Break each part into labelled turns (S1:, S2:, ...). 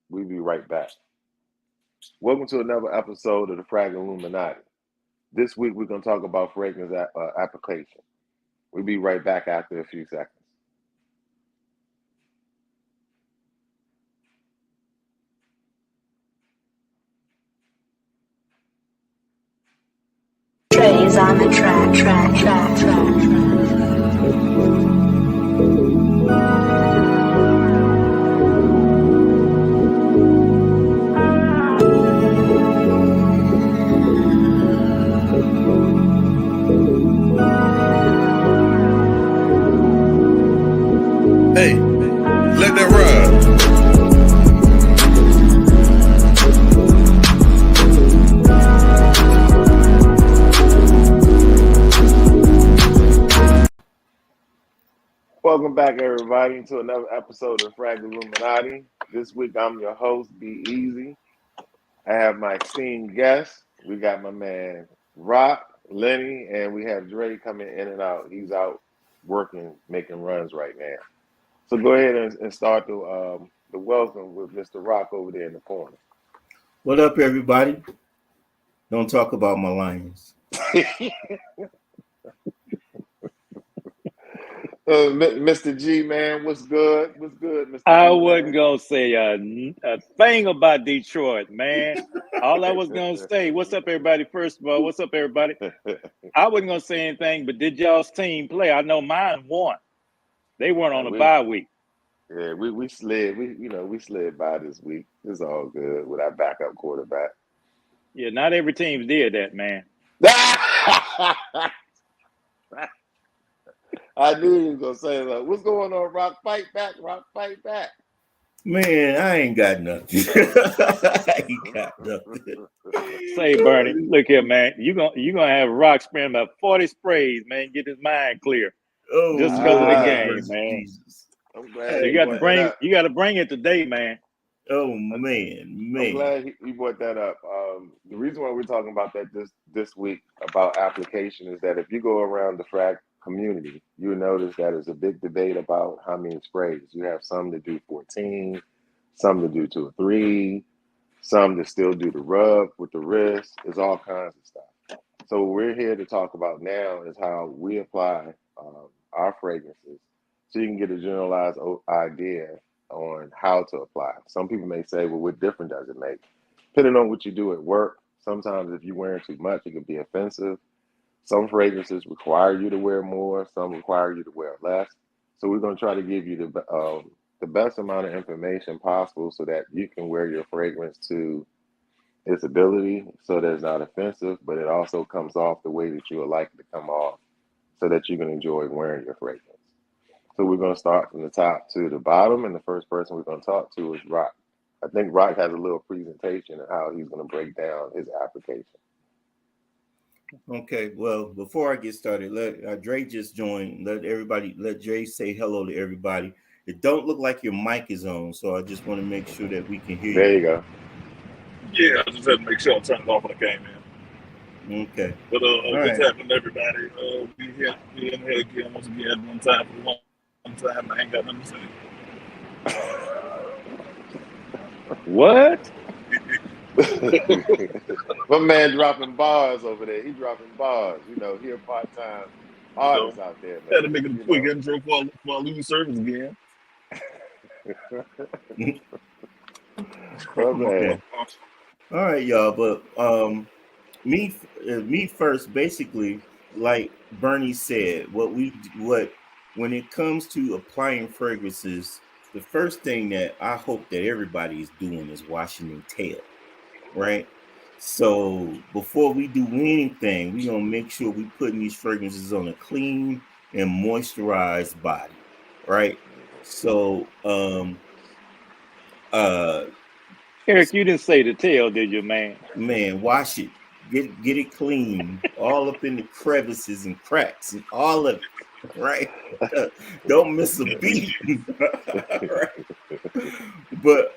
S1: We'll be right back. Welcome to another episode of the fraglluminati. This week we're going to talk about fragrance application. We'll be right back after a few seconds.
S2: Trey is on the track.
S3: Hey, let that ride.
S1: Welcome back, everybody, to another episode of fraglluminati. This week I'm your host, Be Easy. I have my esteemed guests. We got my man Rock, Lenny, and we have Dre coming in and out. He's out working, making runs right now. So go ahead and start the welcome with Mr. Rock over there in the corner.
S4: What up, everybody? Don't talk about my Lions.
S1: Mr. G, man, what's good? What's good, Mr.
S5: I
S1: G,
S5: wasn't
S1: man?
S5: gonna say a thing about Detroit, man. All I was gonna say, what's up, everybody? First of all, what's up, everybody? I wasn't gonna say anything, but did y'all's team play? I know mine won. They weren't on a bye week.
S1: Yeah, we slid. We slid by this week. It's all good with our backup quarterback.
S5: Yeah, not every team did that, man.
S1: I knew you was gonna say that. What's going on, Rock? Fight back, Rock, fight back.
S4: Man, I ain't got nothing. I ain't got nothing.
S5: Say, Bernie, look here, man. You gonna have Rock spraying about 40 sprays, man. Get his mind clear.
S4: Oh,
S5: Just because of the
S4: Lord,
S5: game, man.
S4: Jesus.
S1: I'm glad
S5: So you got to bring it today, man.
S4: Oh man.
S1: I'm glad he brought that up. The reason why we're talking about that this week about application is that if you go around the frag community, you'll notice that there's a big debate about how many sprays. You have some that do 14, some that do 2 or 3, some that still do the rub with the wrist. It's all kinds of stuff. So what we're here to talk about now is how we apply our fragrances, so you can get a generalized idea on how to apply. Some people may say, well, what difference does it make? Depending on what you do at work, sometimes if you're wearing too much, it can be offensive. Some fragrances require you to wear more, some require you to wear less. So we're going to try to give you the best amount of information possible so that you can wear your fragrance to its ability so that it's not offensive, but it also comes off the way that you would like it to come off so that you can enjoy wearing your fragrance. So we're going to start from the top to the bottom, and the first person we're going to talk to is Rock. I think Rock has a little presentation of how he's going to break down his application.
S4: Okay, well, before I get started, let Dre just join. Let Dre say hello to everybody. It don't look like your mic is on, so I just want to make sure that we can hear
S1: There
S4: you.
S1: you go.
S3: Yeah, I just had to make sure I turned it off when I came in.
S4: Okay.
S3: But what's
S4: right.
S3: happening, everybody? We in here again once again one time for one time. I ain't got nothing to say.
S5: What?
S1: My man dropping bars over there. He dropping bars. You know, he a part-time artist out there, man.
S3: Had to make it a quick intro before I lose service again.
S1: Oh, man.
S4: Okay. All right, y'all. But me first. Basically, like Bernie said, when it comes to applying fragrances, the first thing that I hope that everybody is doing is washing their tail, right? So before we do anything, we're gonna make sure we putting these fragrances on a clean and moisturized body, right? So
S5: Eric, you didn't say the tail, did you, man?
S4: man, wash it. Get it clean, all up in the crevices and cracks and all of it, right? Don't miss a beat. Right? But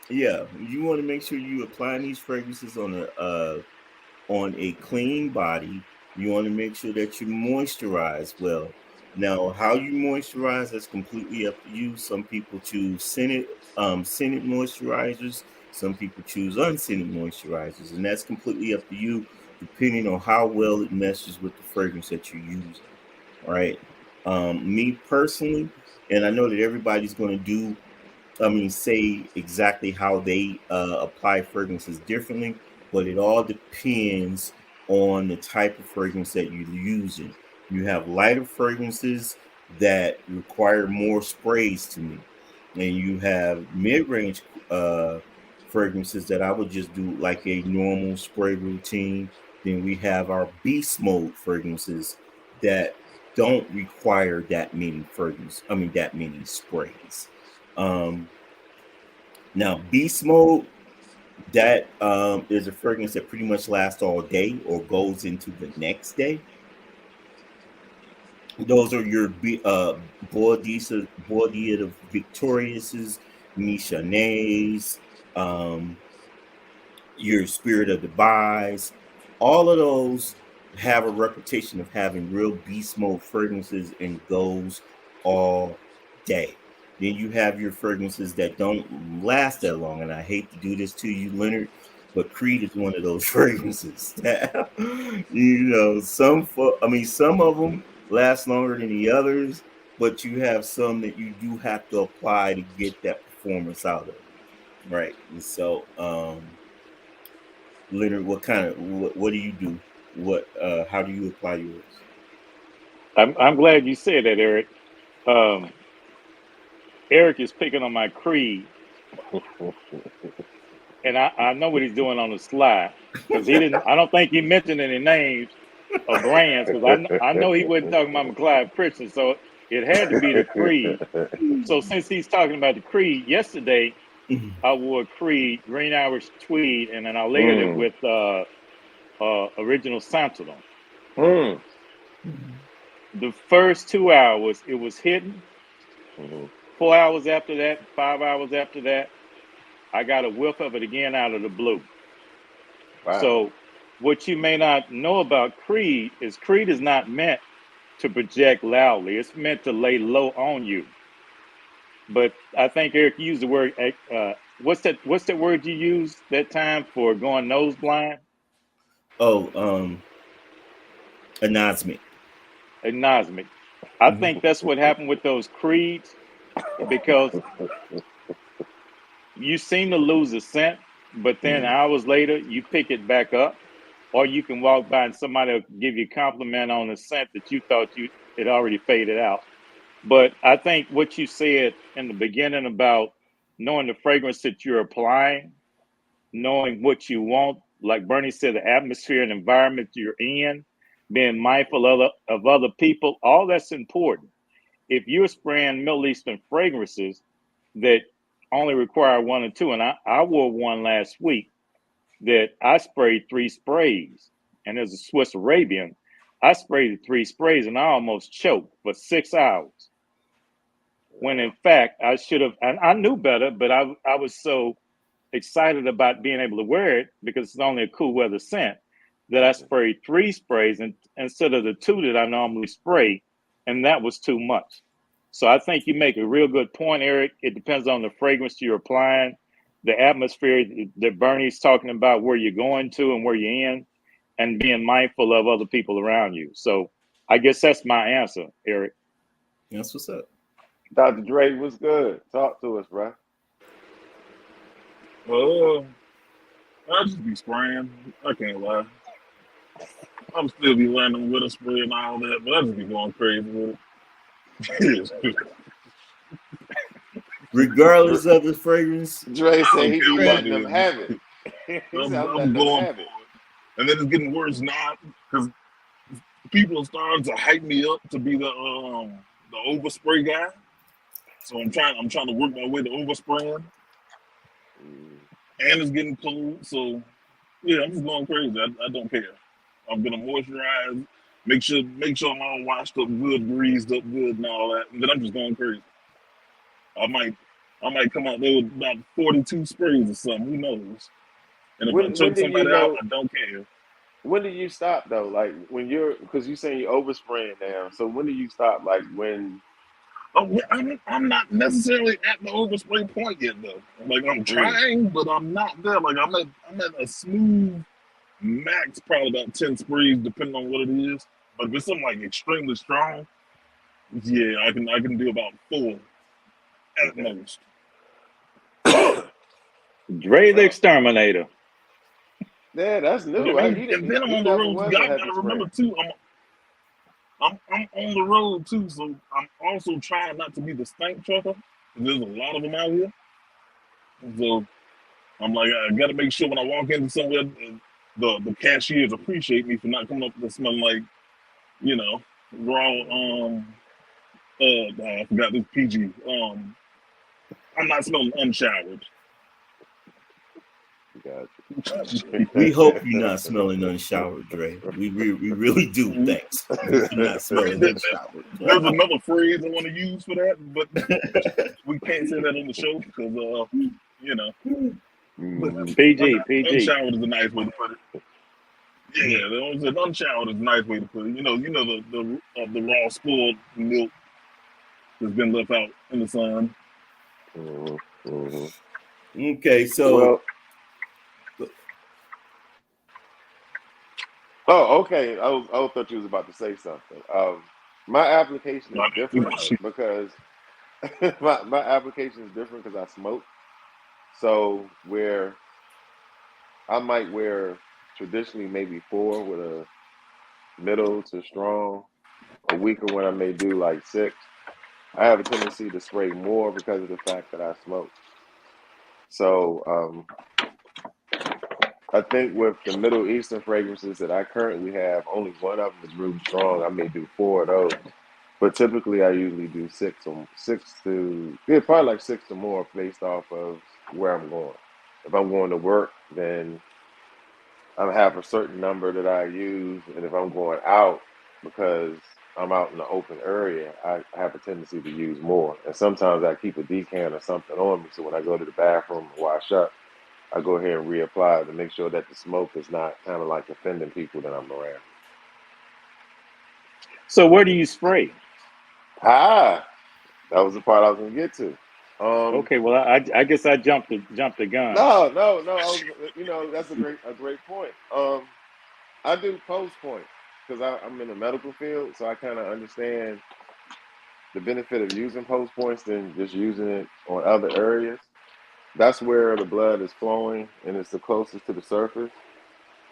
S4: yeah, you want to make sure you applying these fragrances on a clean body. You want to make sure that you moisturize well. Now, how you moisturize, that's completely up to you. Some people choose scented moisturizers. Some people choose unscented moisturizers, and that's completely up to you, depending on how well it meshes with the fragrance that you're using. All right. Me personally, and I know that everybody's going to say exactly how they apply fragrances differently, but it all depends on the type of fragrance that you're using. You have lighter fragrances that require more sprays to me, and you have mid-range uh, fragrances that I would just do like a normal spray routine. Then we have our beast mode fragrances that don't require that many that many sprays. Um, Now, beast mode, that is a fragrance that pretty much lasts all day or goes into the next day. Those are your Bois of Victoriouses, Michonets, um, your Spirit of Devise. All of those have a reputation of having real beast mode fragrances and goes all day. Then you have your fragrances that don't last that long. And I hate to do this to you, Leonard, but Creed is one of those fragrances that, some of them last longer than the others, but you have some that you do have to apply to get that performance out of. Right. And so, Leonard, what do you do? How do you apply yours?
S5: I'm glad you said that, Eric. Um, Eric is picking on my Creed, and I know what he's doing on the slide because he didn't. I don't think he mentioned any names or brands because I know he wasn't talking about McLeod Christian, so it had to be the Creed. So since he's talking about the Creed, yesterday I wore Creed Green Irish tweed, and then I layered it with original Santalon.
S1: Mm.
S5: The first 2 hours it was hitting.
S1: Mhm.
S5: 4 hours after that, 5 hours after that, I got a whiff of it again out of the blue.
S1: Wow.
S5: So what you may not know about Creed is not meant to project loudly. It's meant to lay low on you. But I think Eric used the word. What's that word you used that time for going nose blind?
S4: Oh, anosmic.
S5: Anosmic. I think that's what happened with those Creeds because you seem to lose a scent, but then hours later you pick it back up, or you can walk by and somebody will give you a compliment on a scent that you thought it already faded out. But I think what you said in the beginning about knowing the fragrance that you're applying, knowing what you want, like Bernie said, the atmosphere and environment you're in, being mindful of other people, all that's important. If you're spraying Middle Eastern fragrances that only require one or two, and I wore one last week that I sprayed 3 sprays, and as a Swiss Arabian, I sprayed 3 sprays and I almost choked for 6 hours. When in fact I should have, and I knew better, but I was so excited about being able to wear it because it's only a cool weather scent that I sprayed 3 sprays instead of the 2 that I normally spray, and that was too much. So I think you make a real good point, Eric. It depends on the fragrance you're applying, the atmosphere that Bernie's talking about, where you're going to and where you're in, and being mindful of other people around you. So I guess that's my answer, Eric.
S4: That's what's up.
S1: Dr. Dre, what's good? Talk to us, bro.
S3: I just be spraying. I can't lie. I'm still be landing with a spray and all that, but I just be going crazy with it.
S4: Regardless of the fragrance.
S1: Dre
S3: I
S1: said
S3: don't
S1: he
S3: care
S1: be
S3: what
S1: letting
S3: it
S1: them
S3: is.
S1: have it. He said, I'm letting them
S3: going
S1: have
S3: for
S1: it.
S3: it. And then it's getting worse now because people are starting to hype me up to be the overspray guy. So I'm trying to work my way to overspraying. And it's getting cold, so yeah, I'm just going crazy. I don't care. I'm gonna moisturize, make sure I'm all washed up good, greased up good and all that. And then I'm just going crazy. I might come out there with about 42 sprays or something, who knows? And if I
S1: When
S3: choke
S1: do you
S3: somebody out,
S1: know?
S3: I don't care.
S1: when do you stop though? Like when you're, because you saying you're overspraying now. So when do you stop? Like when?
S3: Oh, yeah, I'm not necessarily at the overspray point yet though. Like I'm
S1: Mm,
S3: trying, but I'm not there. Like I'm at a smooth max, probably about 10 sprays, depending on what it is. But if it's something like extremely strong, yeah, I can do about 4 at
S1: okay.
S3: most.
S5: Dre the
S1: Well,
S5: exterminator.
S1: yeah, that's
S3: And
S1: new.
S3: then,
S1: He
S3: and then I'm
S1: he
S3: on the
S1: never
S3: road too.
S1: was a
S3: Y'all
S1: heavy
S3: gotta remember
S1: sprayer.
S3: too. I'm on the road too, so I'm also trying not to be the stank trucker. There's a lot of them out here, so I'm like, I gotta make sure when I walk into somewhere, the cashiers appreciate me for not coming up and smelling like, you know, raw. I forgot this PG. I'm not smelling unshowered.
S1: Got
S4: We hope you're
S1: you.
S4: not smelling unshowered, Dre. We really do. Thanks. You're not smelling unshowered.
S3: There's another phrase I want to use for that, but we can't say that on the show because, you know, but
S1: Mhm.
S5: PG.
S3: unshowered is a nice way to put it. Yeah, the unshowered is a nice way to put it. The raw spoiled milk that's been left out in the sun.
S1: Mhm. Mhm.
S4: Okay, so
S1: Well, oh, okay. I thought you was about to say something. My application is different because my application is different because I smoke. So where I might wear traditionally maybe 4 with a middle to strong, a weaker one I may do like 6. I have a tendency to spray more because of the fact that I smoke. So I think with the Middle Eastern fragrances that I currently have, only one of them is really strong. I may do 4 of those, but typically I usually do 6 to yeah, probably like 6 or more based off of where I'm going. If I'm going to work, then I have a certain number that I use, and if I'm going out because I'm out in the open area, I have a tendency to use more. And sometimes I keep a decant or something on me, so when I go to the bathroom and wash up, I go ahead and reapply to make sure that the smoke is not kind of like offending people that I'm around.
S5: So where do you spray?
S1: Ah, that was the part I was gonna get to. Um,
S5: Okay, well I guess I jumped the gun.
S1: no. That's a great point. I do post points because I'm in the medical field, so I kind of understand the benefit of using post points than just using it on other areas. That's where the blood is flowing and it's the closest to the surface,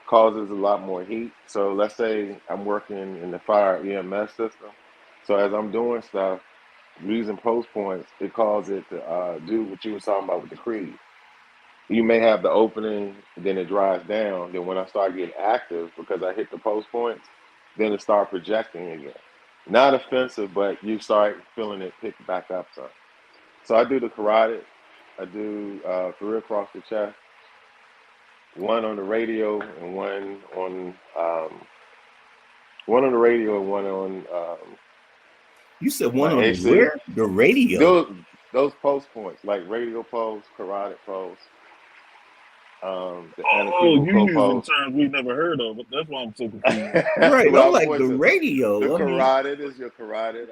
S1: causes a lot more heat. So let's say I'm working in the fire EMS system. So as I'm doing stuff, using post points, it causes it to do what you were talking about with the creed. You may have the opening, then it dries down. Then when I start getting active, because I hit the post points, then it start projecting again. Not offensive, but you start feeling it pick back up some. So I do the carotid. I do 3 across the chest, 1 on the radio, and one on the radio, and one on
S4: you said one
S1: my
S4: on the
S1: AC.
S4: where? The radio.
S1: Those post points, like radio pulse, carotid pulse, the
S3: Oh, you
S1: anacubical
S3: using
S1: pulse.
S3: terms we never heard of. That's why I'm so confused.
S4: Right. I'm
S1: Well, of
S4: like
S1: course,
S4: the
S1: the
S4: radio. I mean,
S1: carotid is your carotid,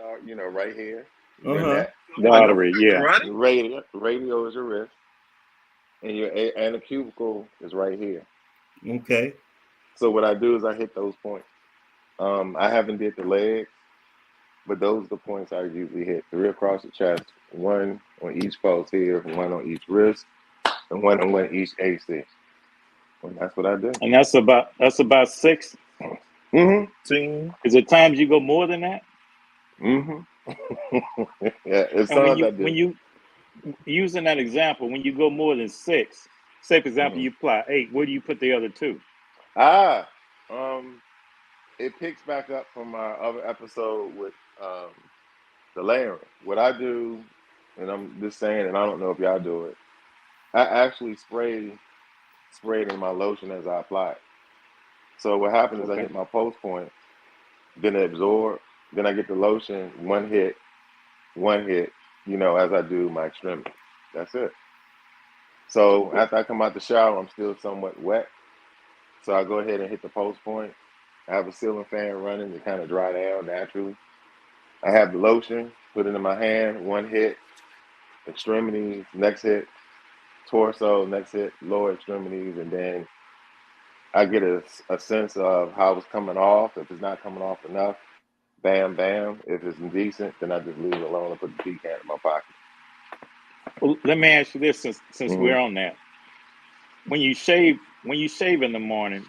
S1: right here, your
S4: uh-huh.
S1: neck.
S5: The
S3: I know
S5: artery,
S3: we got
S5: yeah.
S3: karate.
S1: Radio is your wrist, and your anacubical is right here.
S4: Okay.
S1: So what I do is I hit those points. I haven't did the legs, but those are the points I usually hit: 3 across the chest, 1 on each pulse here, 1 on each wrist, and 1 on each AC. And that's what I do.
S5: And that's about 6.
S1: Mm-hmm.
S3: Team.
S5: Is there times you go more than that?
S1: Mm-hmm. Yeah, it's
S5: And when
S1: times I
S5: you
S1: do.
S5: when you using that example, when you go more than 6, say for example
S1: Mm-hmm.
S5: you apply 8, where do you put the other 2?
S1: Ah, um, it picks back up from our other episode with the layering. What I do, and I'm just saying, and I don't know if y'all do it. I actually spray it in my lotion as I apply it. So what happens is I
S5: Okay.
S1: hit my post point, then it absorbs, then I get the lotion, one hit, as I do my extremity. That's it. So after I come out the shower, I'm still somewhat wet. So I go ahead and hit the post point. I have a ceiling fan running to kind of dry down naturally. I have the lotion, put it in my hand, one hit, extremities, next hit, torso, next hit, lower extremities, and then I get a sense of how it's coming off. If it's not coming off enough, bam, bam. If it's decent, then I just leave it alone and put the decant in my pocket.
S5: Well, let me ask you this, since
S1: Mhm.
S5: we're on that. When you shave in the morning,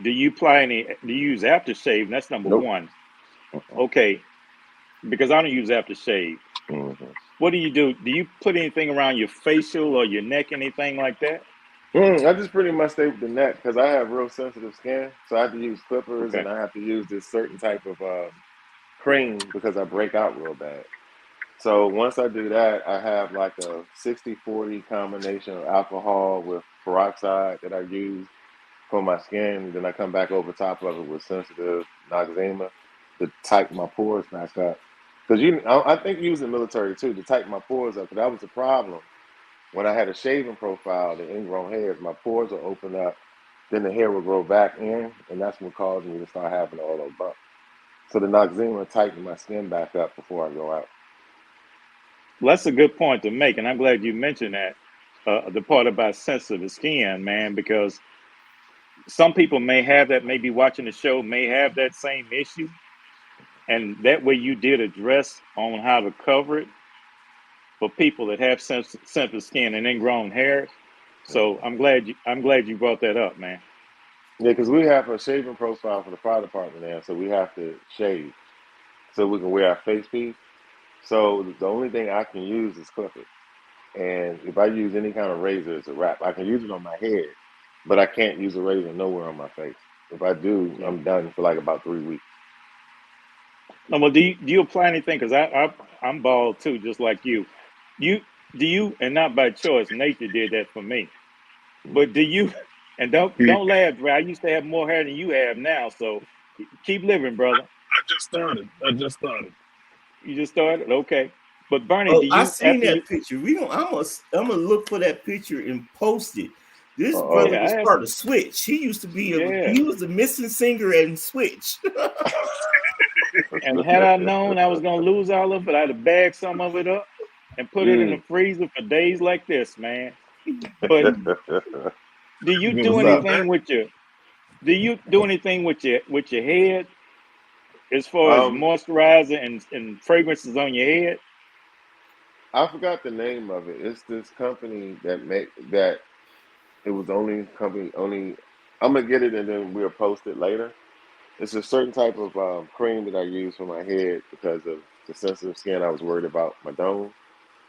S5: do you apply any? Do you use aftershave? That's number
S1: Nope.
S5: one. Okay, because I don't use aftershave. What do you do? Do you put anything around your facial or your neck, anything like that?
S1: I just pretty much stay with the neck because I have real sensitive skin, so I have to use clippers
S5: Okay.
S1: and I have to use this certain type of cream because I break out real bad. So once I do that, I have like a 60-40 combination of alcohol with peroxide that I use for my skin. Then I come back over top of it with sensitive Noxzema to tighten my pores back up. Because I think using military too to tighten my pores up. Because that was the problem when I had a shaving profile, the ingrown hairs. My pores will open up, then the hair will grow back in, and that's what caused me to start having all those bumps. So the Noxzema tightened my skin back up before I go out.
S5: Well, that's a good point to make, and I'm glad you mentioned that. The part about sensitive skin, man, because some people may have that, maybe watching the show, may have that same issue. And that way you did address on how to cover it for people that have sensitive skin and ingrown hairs. So I'm glad you brought that up, man.
S1: Yeah, because we have a shaving profile for the fire department now, so we have to shave so we can wear our face piece. So the only thing I can use is clippers. And if I use any kind of razor, it's a wrap. I can use it on my head, but I can't use a razor nowhere on my face. If I do,
S5: Yeah.
S1: I'm done for like about 3 weeks.
S5: No, well, do you apply anything? Because I'm bald too, just like you. Do you, and not by choice, nature did that for me. But do you, and don't laugh, Dre. I used to have more hair than you have now, so keep living, brother.
S3: I just started.
S5: You just started? Okay. But Bernie,
S4: Oh,
S5: do
S4: I
S5: you,
S4: seen
S5: after
S4: that
S5: you,
S4: picture. I'm gonna look for that picture and post it. This
S1: Uh-oh.
S4: brother
S5: yeah,
S4: was
S5: I have,
S4: part of Switch. He used to be
S5: yeah.
S4: he was the missing singer in Switch.
S5: And had I known I was gonna lose all of it, I'd have bagged some of it up and put it in the
S1: Mm.
S5: freezer for days like this, man. But do you
S3: You're gonna
S5: do
S1: What's
S3: need
S1: up?
S5: anything
S3: that.
S5: with your head as far as
S1: Um,
S5: moisturizer and fragrances on your head?
S1: I forgot the name of it. It's this company that make that. It was only company only. I'm gonna get it and then we'll post it later. It's a certain type of cream that I use for my head because of the sensitive skin. I was worried about my dome,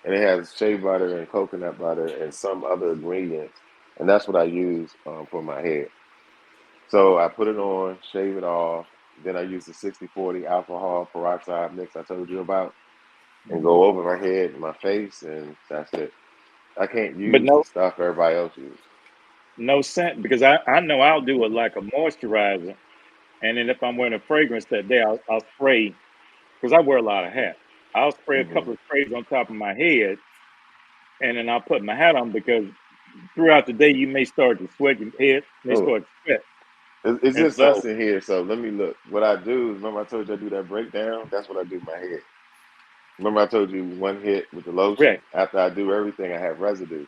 S1: and it has shea butter and coconut butter and some other ingredients, and that's what I use for my head. So I put it on, shave it off, then I use the 60-40 alcohol peroxide mix I told you about, and go over my head and my face, and that's it. I can't
S5: But
S1: use the
S5: no,
S1: stuff everybody else uses.
S5: no scent, because I know I'll do it like a moisturizer, and then if I'm wearing a fragrance that day, I'll spray, because I wear a lot of hat. I'll spray a
S1: Hmm.
S5: couple of sprays on top of my head, and then I'll put my hat on, because throughout the day you may start to sweat, your head may
S1: Oh,
S5: start to sweat,
S1: it's
S5: and
S1: just us
S5: so
S1: in here. So let me look. What I do is, remember I told you I do that breakdown? That's what I do in my head. Remember I told you one hit with the lotion?
S5: right,
S1: After I do everything, I have residue.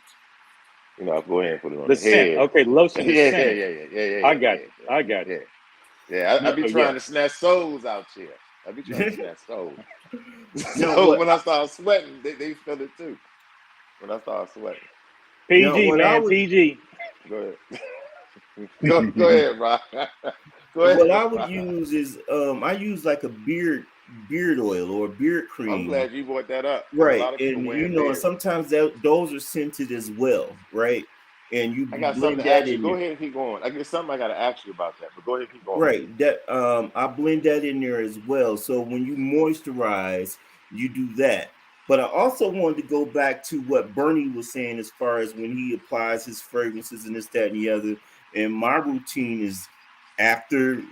S1: I go ahead and put it on
S5: the
S1: the
S5: scent.
S1: head.
S5: Okay,
S1: Yeah,
S5: lotion is
S1: yeah, yeah,
S5: scented.
S1: yeah, yeah, yeah, yeah,
S5: I
S1: yeah,
S5: got
S1: yeah,
S5: I got
S1: yeah. Yeah, I
S5: no,
S1: be
S5: yeah.
S1: trying to snatch souls out here. I be trying to snatch souls.
S4: No,
S1: So
S4: what
S1: when I start sweating, they feel it too. When I start sweating.
S4: now
S5: PG,
S4: what I
S5: man,
S4: would
S5: PG.
S1: Go ahead. Go ahead, Rob. Go
S4: what
S1: ahead,
S4: I would
S1: Rob.
S4: use is I use like a beard oil or beard
S1: I'm
S4: cream.
S1: glad you brought that up because a
S4: Right.
S1: lot of people
S4: And
S1: wearing beards.
S4: sometimes those are scented as well, right? And
S1: I
S4: you
S1: got something
S4: blend
S1: to
S4: that
S1: ask you.
S4: in
S1: Go
S4: there.
S1: ahead and keep going. I get something I got to ask you about that, but go ahead and keep going.
S4: Right. That I blend that in there as well. So when you moisturize, you do that. But I also wanted to go back to what Bernie was saying as far as when he applies his fragrances and this, that, and the other. And my routine is after,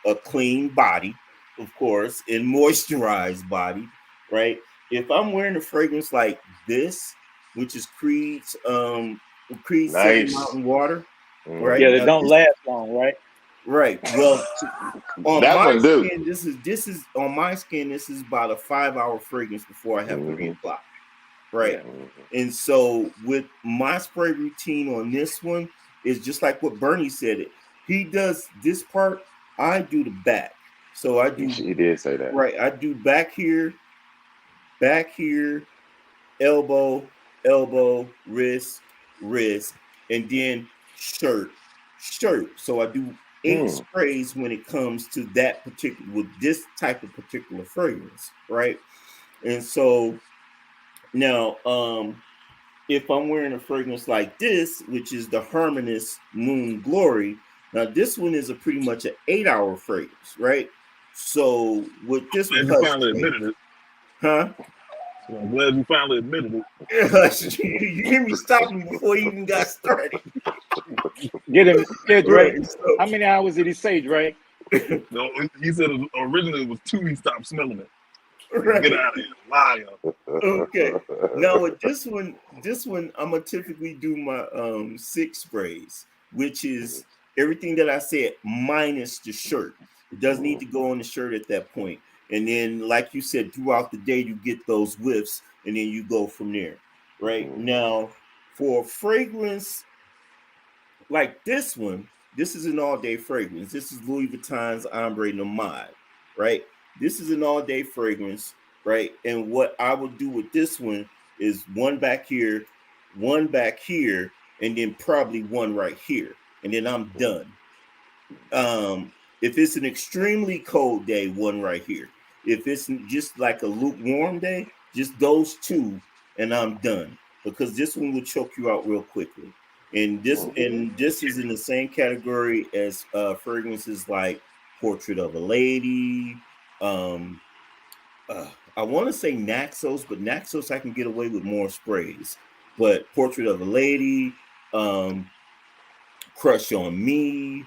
S4: a clean body, of course, and moisturized body, right? If I'm wearing a fragrance like this, which is Creed's Sage
S1: Nice.
S4: Mountain Water, right?
S5: Yeah, they
S4: Now
S5: don't
S4: this,
S5: last long, right?
S4: right. Well, on
S1: That
S4: my
S1: one do.
S4: skin, this is on my skin. This is about a 5-hour fragrance before I have to reapply, right? And so with my spray routine on this one is just like what Bernie said. It he does this part, I do the back. So I do
S1: He did say that.
S4: right. I do back here, elbow, elbow, wrist, and then shirt. So I do 8 sprays when it comes to that particular with this type of particular fragrance, right? And so now, if I'm wearing a fragrance like this, which is the Harmonious Moon Glory, now this one is a pretty much an 8-hour fragrance, right? So with this one,
S3: Glad you finally admitted it.
S4: huh?
S3: So I'm glad you finally admitted it.
S4: You hear me stop me before you even got started.
S5: Get him, yeah, Dre.
S4: Right, so,
S5: How many hours did he say, Dre?
S3: No, he said originally it was 2. He stopped smelling it.
S4: right.
S3: Get out of here, liar.
S4: Okay. Now with this one, I'm gonna typically do my 6 sprays, which is everything that I said minus the shirt. It does need to go on the shirt at that point. And then, like you said, throughout the day, you get those whiffs, and then you go from there. Right now, for fragrance like this one, this is an all-day fragrance. This is Louis Vuitton's Ombre Nomade, right? This is an all-day fragrance, right? And what I would do with this one is one back here, and then probably one right here, and then I'm done. If it's an extremely cold day, one right here. If it's just like a lukewarm day, just those 2, and I'm done. Because this one will choke you out real quickly. And this is in the same category as fragrances like Portrait of a Lady. I want to say Naxos, but Naxos I can get away with more sprays. But Portrait of a Lady, Crush on Me,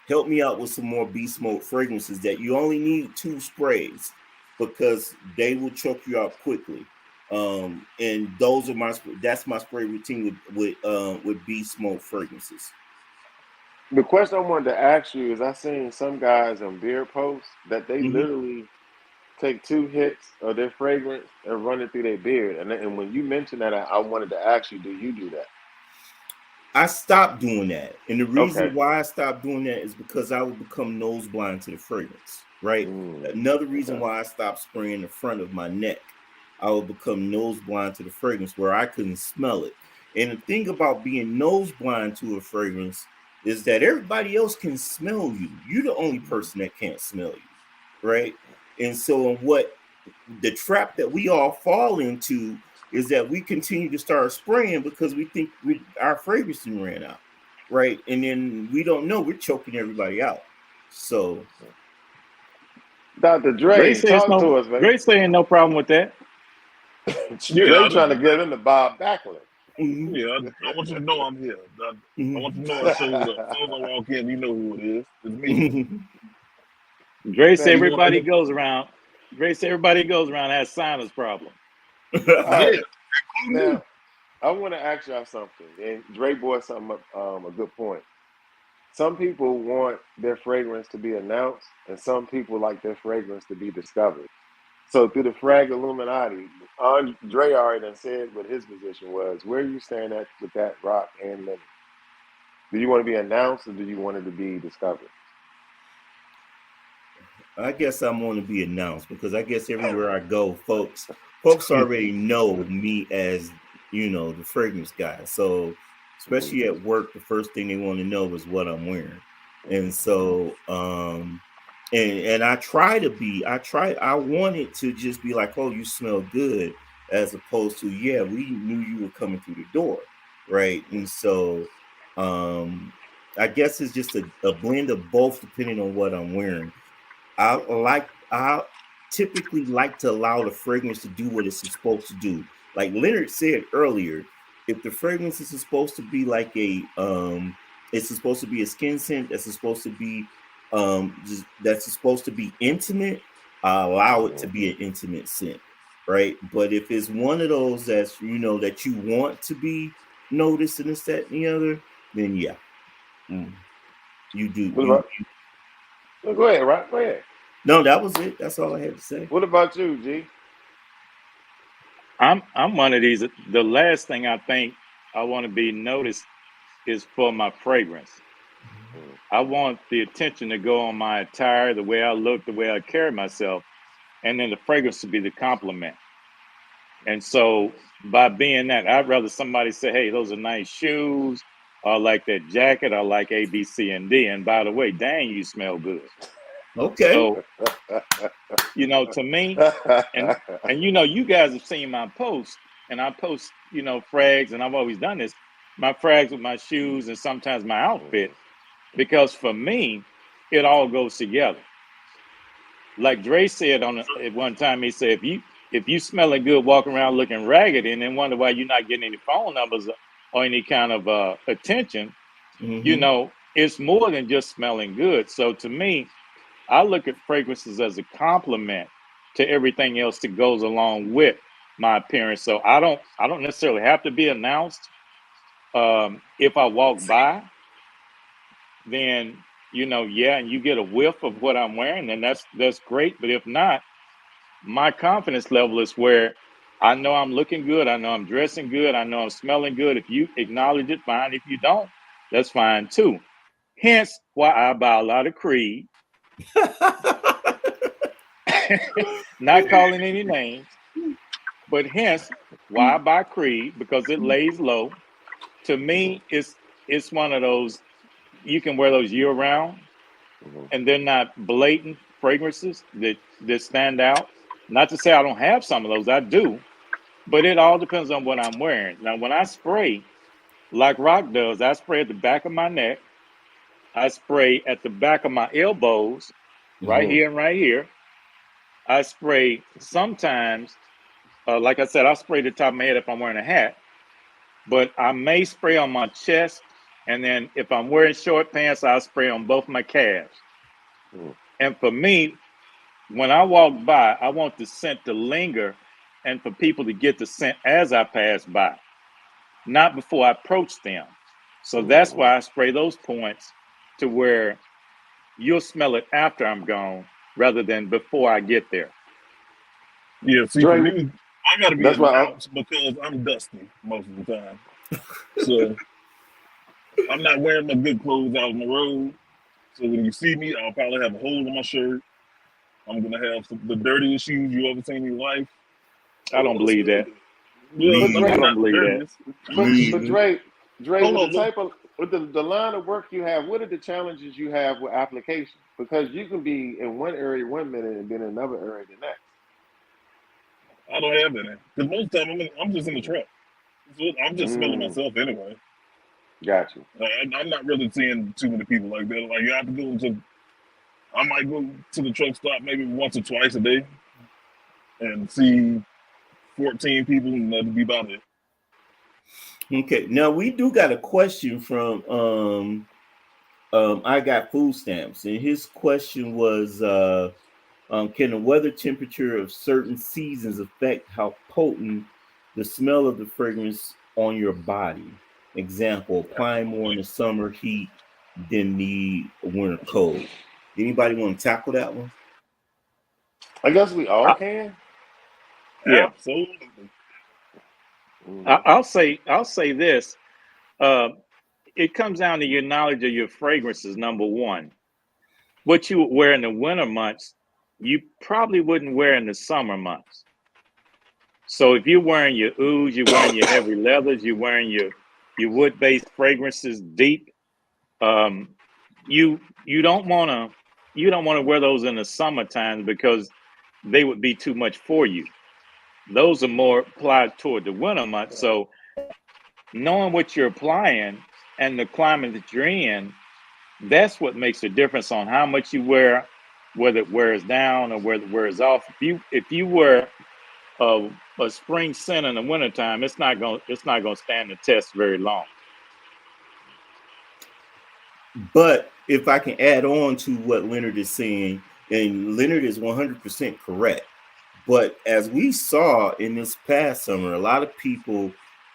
S4: help me out with some more beast mode fragrances that you only need 2 sprays because they will choke you out quickly. And those are that's my spray routine with beast mode fragrances.
S1: The question I wanted to ask you is I seen some guys on beard posts that they literally take 2 hits of their fragrance and run it through their beard. And when you mentioned that, I wanted to ask you, do you do that?
S4: I stopped doing that. And the reason why I stopped doing that is because I would become nose blind to the fragrance, right? Another reason why I stopped spraying the front of my neck, I would become nose blind to the fragrance where I couldn't smell it. And the thing about being nose blind to a fragrance is that everybody else can smell you. You're the only person that can't smell you, right? And so what the trap that we all fall into is that we continue to start spraying because we think our fragrancing ran out, right? And then we don't know we're choking everybody out. So,
S1: Dr. Dre, talk to us, man.
S5: Dre saying no problem with that.
S1: Dre trying to get into Bob Backlund.
S3: Yeah, I want you to know I'm here. I want you to know I showed up. As soon as I walk in, you know who it is. It's me.
S5: Dre said everybody goes around. Dre said everybody goes around has sinus problem.
S1: Right. Now, I want to ask y'all something, and Dre brought something up, a good point. Some people want their fragrance to be announced, and some people like their fragrance to be discovered. So through the fraglluminati, Dre already done said what his position was. Where are you staying at with that rock and lemon? Do you want to be announced or do you want it to be discovered?
S4: I guess I'm going to be announced because I guess everywhere I go, folks already know me as, the fragrance guy. So especially at work, the first thing they want to know is what I'm wearing. And so, and I want it to just be like, oh, you smell good, as opposed to, yeah, we knew you were coming through the door. Right. And so, I guess it's just a blend of both depending on what I'm wearing. I typically like to allow the fragrance to do what it's supposed to do. Like Leonard said earlier, if the fragrance is supposed to be like it's supposed to be a skin scent that's supposed to be that's supposed to be intimate, I allow it to be an intimate scent, right? But if it's one of those that's that you want to be notice and this, that, and the other, then yeah, you do.
S1: What about? No, go ahead, right? Go ahead.
S4: No, that was it. That's all I had to say.
S1: What about you, G?
S5: I'm one of these. The last thing I think I want to be noticed is for my fragrance. I want the attention to go on my attire, the way I look, the way I carry myself, and then the fragrance to be the compliment. And so by being that, I'd rather somebody say, hey, those are nice shoes, or I like that jacket, I like A, B, C, and D. And by the way, dang, you smell good.
S4: Okay.
S5: So, to me, and you guys have seen my posts, and I post, frags, and I've always done this, my frags with my shoes and sometimes my outfit, because for me, it all goes together. Like Dre said at one time, he said, if you smelling good, walking around looking ragged, and then wonder why you're not getting any phone numbers or any kind of attention, it's more than just smelling good. So to me, I look at fragrances as a compliment to everything else that goes along with my appearance. So I don't necessarily have to be announced. If I walk by, then and you get a whiff of what I'm wearing, then that's great. But if not, my confidence level is where I know I'm looking good, I know I'm dressing good, I know I'm smelling good. If you acknowledge it, fine. If you don't, that's fine too. Hence why I buy a lot of Creed. Not calling any names, but hence why I buy Creed, because it lays low. To me, it's one of those, you can wear those year round, and they're not blatant fragrances that stand out. Not to say I don't have some of those, I do, but it all depends on what I'm wearing. Now, when I spray, like Rock does, I spray at the back of my neck, I spray at the back of my elbows, right here and right here. I spray sometimes, like I said, I spray the top of my head if I'm wearing a hat, but I may spray on my chest, and then if I'm wearing short pants, I'll spray on both my calves. And for me, when I walk by, I want the scent to linger and for people to get the scent as I pass by, not before I approach them. So that's why I spray those points to where you'll smell it after I'm gone rather than before I get there.
S3: Yeah, see,
S1: Dre,
S3: for me, I got to be
S1: that's why
S3: announced because I'm dusty most of the time. So I'm not wearing my good clothes out on the road. So when you see me, I'll probably have a hole in my shirt. I'm going to have the dirtiest shoes you ever seen in your life.
S5: I don't believe that.
S3: Yeah,
S1: But Dre,
S5: I don't believe that.
S1: But Dre, with the line of work you have, what are the challenges you have with application? Because you can be in one area 1 minute and then another area the next.
S3: I don't have any. Because most of the time I'm just in the truck. So I'm just smelling myself anyway.
S1: Got you.
S3: I'm not really seeing too many people like that. Like, you have to I might go to the truck stop maybe once or twice a day and see 14 people, and that'd be about it.
S4: Okay, now we do got a question from I got food stamps, and his question was can the weather temperature of certain seasons affect how potent the smell of the fragrance on your body? Example, applying more in the summer heat than the winter cold. Anybody want to tackle that one?
S1: I guess we all can.
S5: Yeah.
S3: Absolutely.
S5: I'll say this. It comes down to your knowledge of your fragrances, number one. What you would wear in the winter months, you probably wouldn't wear in the summer months. So if you're wearing your ouds, you're wearing your heavy leathers, you're wearing your wood-based fragrances deep, you don't want to wear those in the summertime because they would be too much for you. Those are more applied toward the winter months. So knowing what you're applying and the climate that you're in, that's what makes a difference on how much you wear, whether it wears down or whether it wears off. If you wear a spring scent in the wintertime, it's not gonna stand the test very long.
S4: But if I can add on to what Leonard is saying, and Leonard is 100% correct. But as we saw in this past summer, a lot of people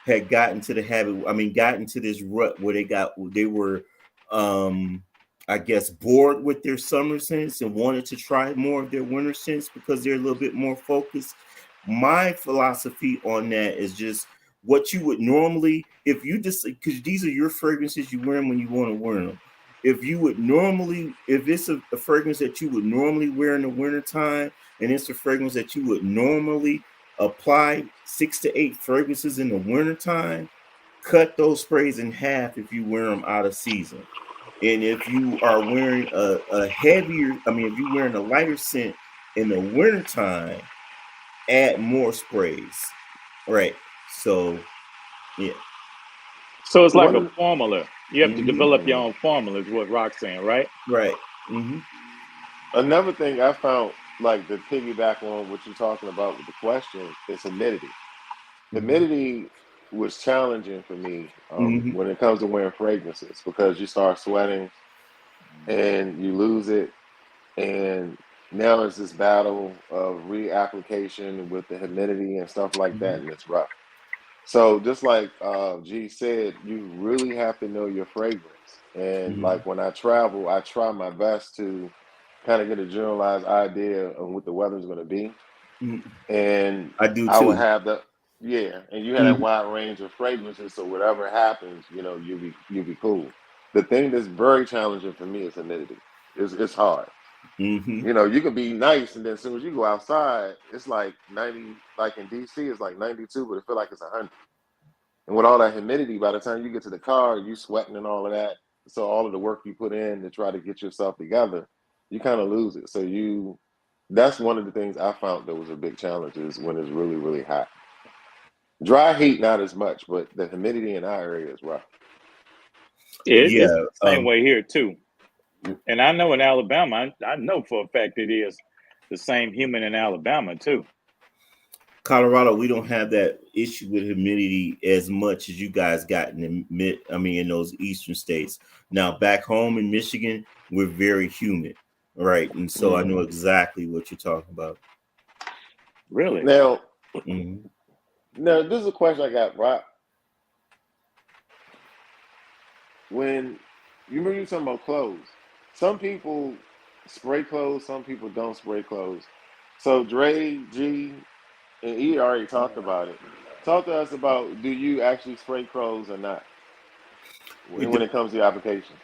S4: had gotten to the habit, I mean, gotten to this rut where they were, I guess, bored with their summer scents and wanted to try more of their winter scents because they're a little bit more focused. My philosophy on that is just what you would normally, if you just, because these are your fragrances, you wear them when you want to wear them. If you would normally, if it's a fragrance that you would normally wear in the wintertime, and it's a fragrance that you would normally apply 6 to 8 fragrances in the wintertime, cut those sprays in half if you wear them out of season. And if you are wearing a heavier, I mean, if you're wearing a lighter scent in the wintertime, add more sprays. Right. So, yeah.
S5: So it's like
S1: One
S5: a
S1: of
S5: formula. You have to
S4: Mhm.
S5: develop your own formula, is what Rock's saying, right?
S4: Right. Hmm.
S1: Another thing I found, like the piggyback on what you're talking about with the question, is humidity.
S4: Hmm.
S1: Humidity was challenging for me
S4: Hmm.
S1: when it comes to wearing fragrances because you start sweating and you lose it, and now it's this battle of reapplication with the humidity and stuff like that, and it's rough. So just like G said, you really have to know your fragrance. And
S4: Hmm.
S1: like when I travel, I try my best to kind of get a generalized idea of what the weather's going to be.
S4: Hmm.
S1: And
S4: I do
S1: I would
S4: too.
S1: have the, yeah, and you had that
S4: Hmm.
S1: wide range of fragrances, so whatever happens, you'll be cool. The thing that's very challenging for me is humidity. It's hard.
S4: Hmm.
S1: You can be nice, and then as soon as you go outside, it's like 90. Like in DC, it's like 92, but it feel like it's 100. And with all that humidity, by the time you get to the car, you sweating and all of that. So all of the work you put in to try to get yourself together, you kind of lose it. That's one of the things I found that was a big challenge is when it's really, really hot. Dry heat, not as much, but the humidity in our area is rough.
S5: It's
S4: Yeah.
S5: the same way here too. And I know in Alabama, I know for a fact it is the same human in Alabama too.
S4: Colorado, we don't have that issue with humidity as much as you guys got in the mid. I mean, in those eastern states. Now, back home in Michigan, we're very humid, right? And so I know
S1: Hmm.
S4: exactly what you're talking about.
S5: Really?
S1: Now,
S4: Hmm.
S1: now, this is a question I got, Rock. When you remember you talking about clothes, some people spray clothes, some people don't spray clothes. So Dre, G, and E already talked about it. Talk to us about, do you actually spray clothes or not
S4: It
S1: when it comes to your application?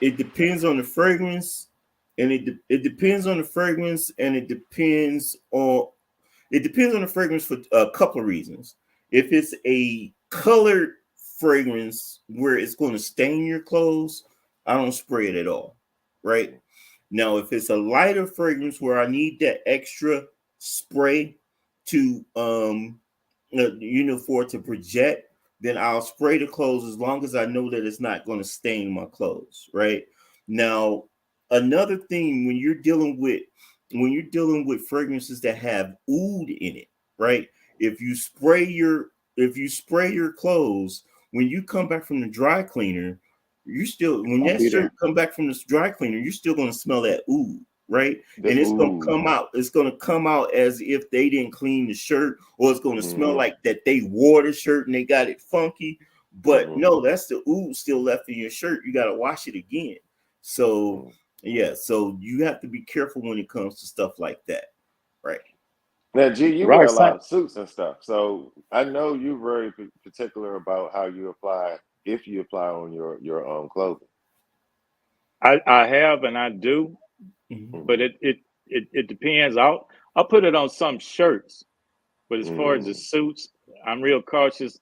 S4: it depends on the fragrance, and it depends on the fragrance, and it depends on the fragrance for a couple of reasons. If it's a colored fragrance where it's going to stain your clothes, I don't spray it at all. Right now, if it's a lighter fragrance where I need that extra spray to for it to project, then I'll spray the clothes as long as I know that it's not going to stain my clothes. Right now, another thing when you're dealing with fragrances that have oud in it, right? If you spray your clothes when you come back from the dry cleaner, you still when
S5: I'll
S4: that
S5: be
S4: shirt
S5: there.
S4: come back from the dry cleaner, you're still going to smell that oud, right?
S1: The
S4: And
S1: ooh.
S4: it's going to come out as if they didn't clean the shirt, or it's going to smell
S1: Mm-hmm.
S4: like that they wore the shirt and they got it funky. But
S1: Mm-hmm.
S4: no, that's the oud still left in your shirt. You got to wash it again. So
S1: Mm-hmm.
S4: yeah, so you have to be careful when it comes to stuff like that, right?
S1: Now, G, you wear
S5: Rock
S1: a lot
S5: saying
S1: of suits and stuff, so I know you're very particular about how you apply, if you apply on your clothing.
S5: I have and I do,
S4: Mhm.
S5: but
S1: Mm-hmm.
S5: it depends. I'll put it on some shirts, but as far as the
S1: Mm-hmm.
S5: suits, I'm real cautious.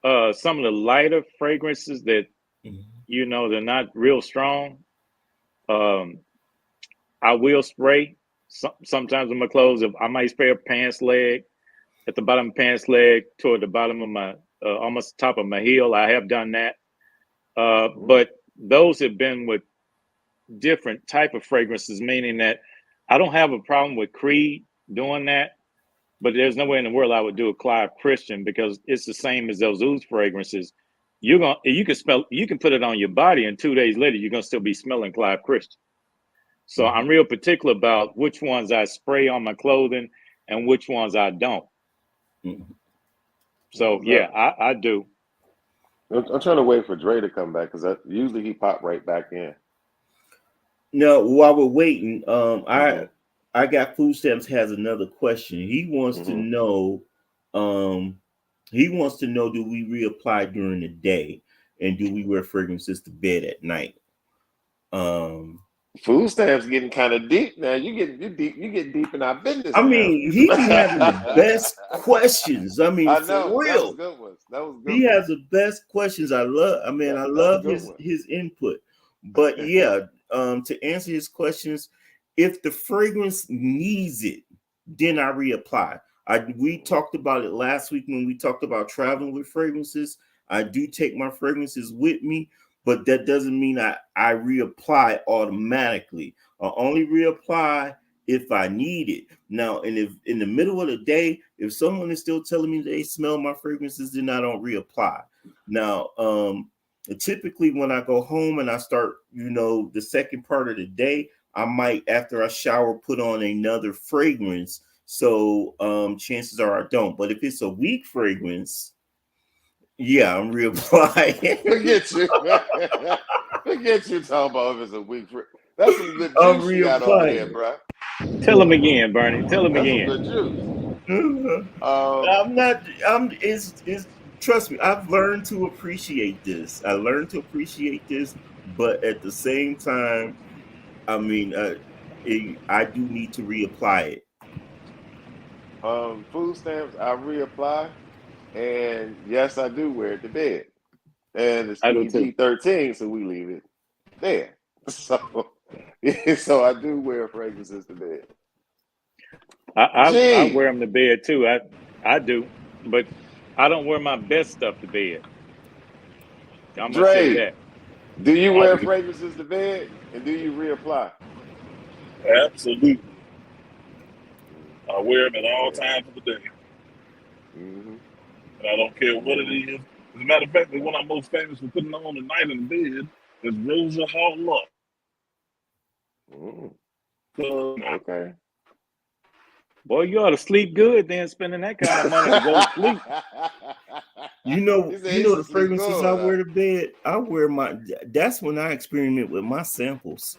S5: Some of the lighter fragrances that
S4: Mhm.
S5: they're not real strong. Um, I will spray sometimes on my clothes. If I might spray a pants leg at the bottom of pants leg toward the bottom of my almost top of my heel. I have done that,
S1: Mm-hmm.
S5: but those have been with different type of fragrances, meaning that I don't have a problem with Creed doing that, but there's no way in the world I would do a Clive Christian because it's the same as those oud fragrances. You can put it on your body, and 2 days later you're gonna still be smelling Clive Christian. So
S4: Mhm.
S5: I'm real particular about which ones I spray on my clothing and which ones I don't.
S4: Mhm.
S5: So yeah, I do.
S1: I'm trying to wait for Dre to come back because usually he pop right back in.
S4: No, while we're waiting,
S1: Mhm.
S4: I got food stamps has another question. He wants to
S1: Mhm.
S4: know, do we reapply during the day, and do we wear fragrances to bed at night? Um,
S1: Food stamps getting kind of deep now. You get deep in our business
S4: I
S1: now.
S4: mean, he be having the best questions. I mean,
S1: I
S4: for
S1: know that was
S4: real,
S1: good ones. That was good
S4: he
S1: ones.
S4: has the best questions. I love. I mean, I
S1: That's a
S4: love
S1: good one.
S4: his input. But yeah, to answer his questions, if the fragrance needs it, then I reapply. We talked about it last week when we talked about traveling with fragrances. I do take my fragrances with me, but that doesn't mean I reapply automatically. I only reapply if I need it. Now, and if in the middle of the day, if someone is still telling me they smell my fragrances, then I don't reapply. Now, typically when I go home and I start, the second part of the day, I might, after I shower, put on another fragrance. So chances are I don't. But if it's a weak fragrance, yeah, I'm reapplying.
S1: Forget you. Forget you talking about if it's a week. That's some good
S4: I'm
S1: juice you got over there,
S4: reapplying.
S1: bro.
S5: Tell him again, Bernie. Tell him
S1: That's some
S5: again.
S1: good juice.
S4: I'm not. It's. Trust me. I've learned to appreciate this. I learned to appreciate this, but at the same time, I mean, I do need to reapply it.
S1: Food stamps, I reapply, and yes, I do wear it to bed. And it's
S5: I do too.
S1: PG-13, so we leave it there. So, so I do wear fragrances to bed.
S5: I
S1: Gee,
S5: wear them to bed too. I do, but I don't wear my best stuff to bed. I'm gonna say
S1: Dre,
S5: that.
S1: do you
S3: I
S1: wear
S3: would
S1: fragrances to bed, and do you reapply?
S3: absolutely. I wear them at all
S1: Yeah.
S3: times of the day,
S1: Mm-hmm.
S3: and I don't care what it
S1: Mm-hmm.
S3: is. As a matter of fact, the one I'm most famous for putting on at night in the bed is Rosa Hall Up.
S1: Mm,
S3: So,
S1: okay.
S5: Boy, you ought to sleep good then, spending that kind of money to go to sleep.
S4: You know,
S1: He said he
S4: the
S1: should sleep
S4: fragrances I
S1: good.
S4: wear to bed. I wear my. That's when I experiment with my samples.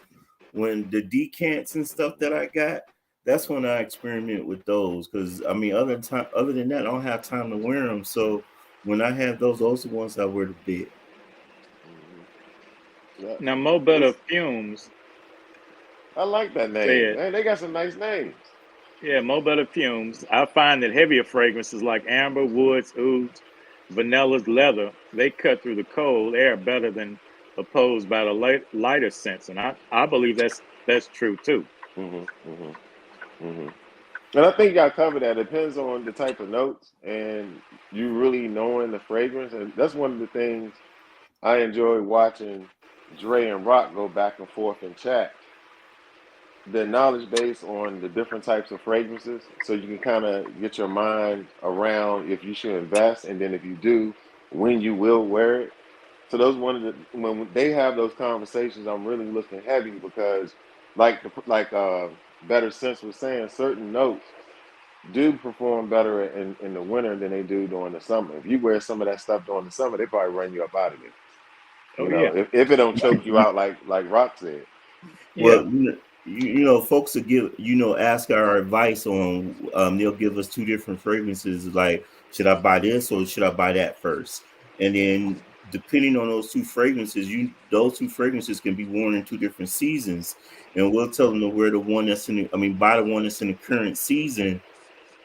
S4: When the decants and stuff that I got, that's when I experiment with those. Because I mean, other than that, I don't have time to wear them. So when I have those are the ones I wear to bed.
S1: Yeah.
S5: Now, Mo Better
S1: It's,
S5: Fumes
S1: I like that name.
S5: said,
S1: Man, they got some nice names.
S5: yeah, Mo Better Fumes. I find that heavier fragrances like amber, woods, ouds, vanillas, leather, they cut through the cold air better than opposed by the lighter scents, and I believe that's true too.
S1: Mm-hmm, mm-hmm, mm-hmm. And I think y'all covered that. It depends on the type of notes and you really knowing the fragrance. And that's one of the things I enjoy watching Dre and Rock go back and forth in chat. The knowledge base on the different types of fragrances, so you can kind of get your mind around if you should invest, and then if you do, when you will wear it. So those one of the when they have those conversations, I'm really looking heavy because, Better Sense was saying, certain notes do perform better in the winter than they do during the summer. If you wear some of that stuff during the summer, they probably run you up out of there.
S5: Oh yeah,
S1: If it don't choke you out like Rock said.
S5: yeah.
S4: Well, folks will give, ask our advice on, they'll give us two different fragrances. Like, should I buy this or should I buy that first? And then depending on those two fragrances can be worn in two different seasons. And we'll tell them to wear the one buy the one that's in the current season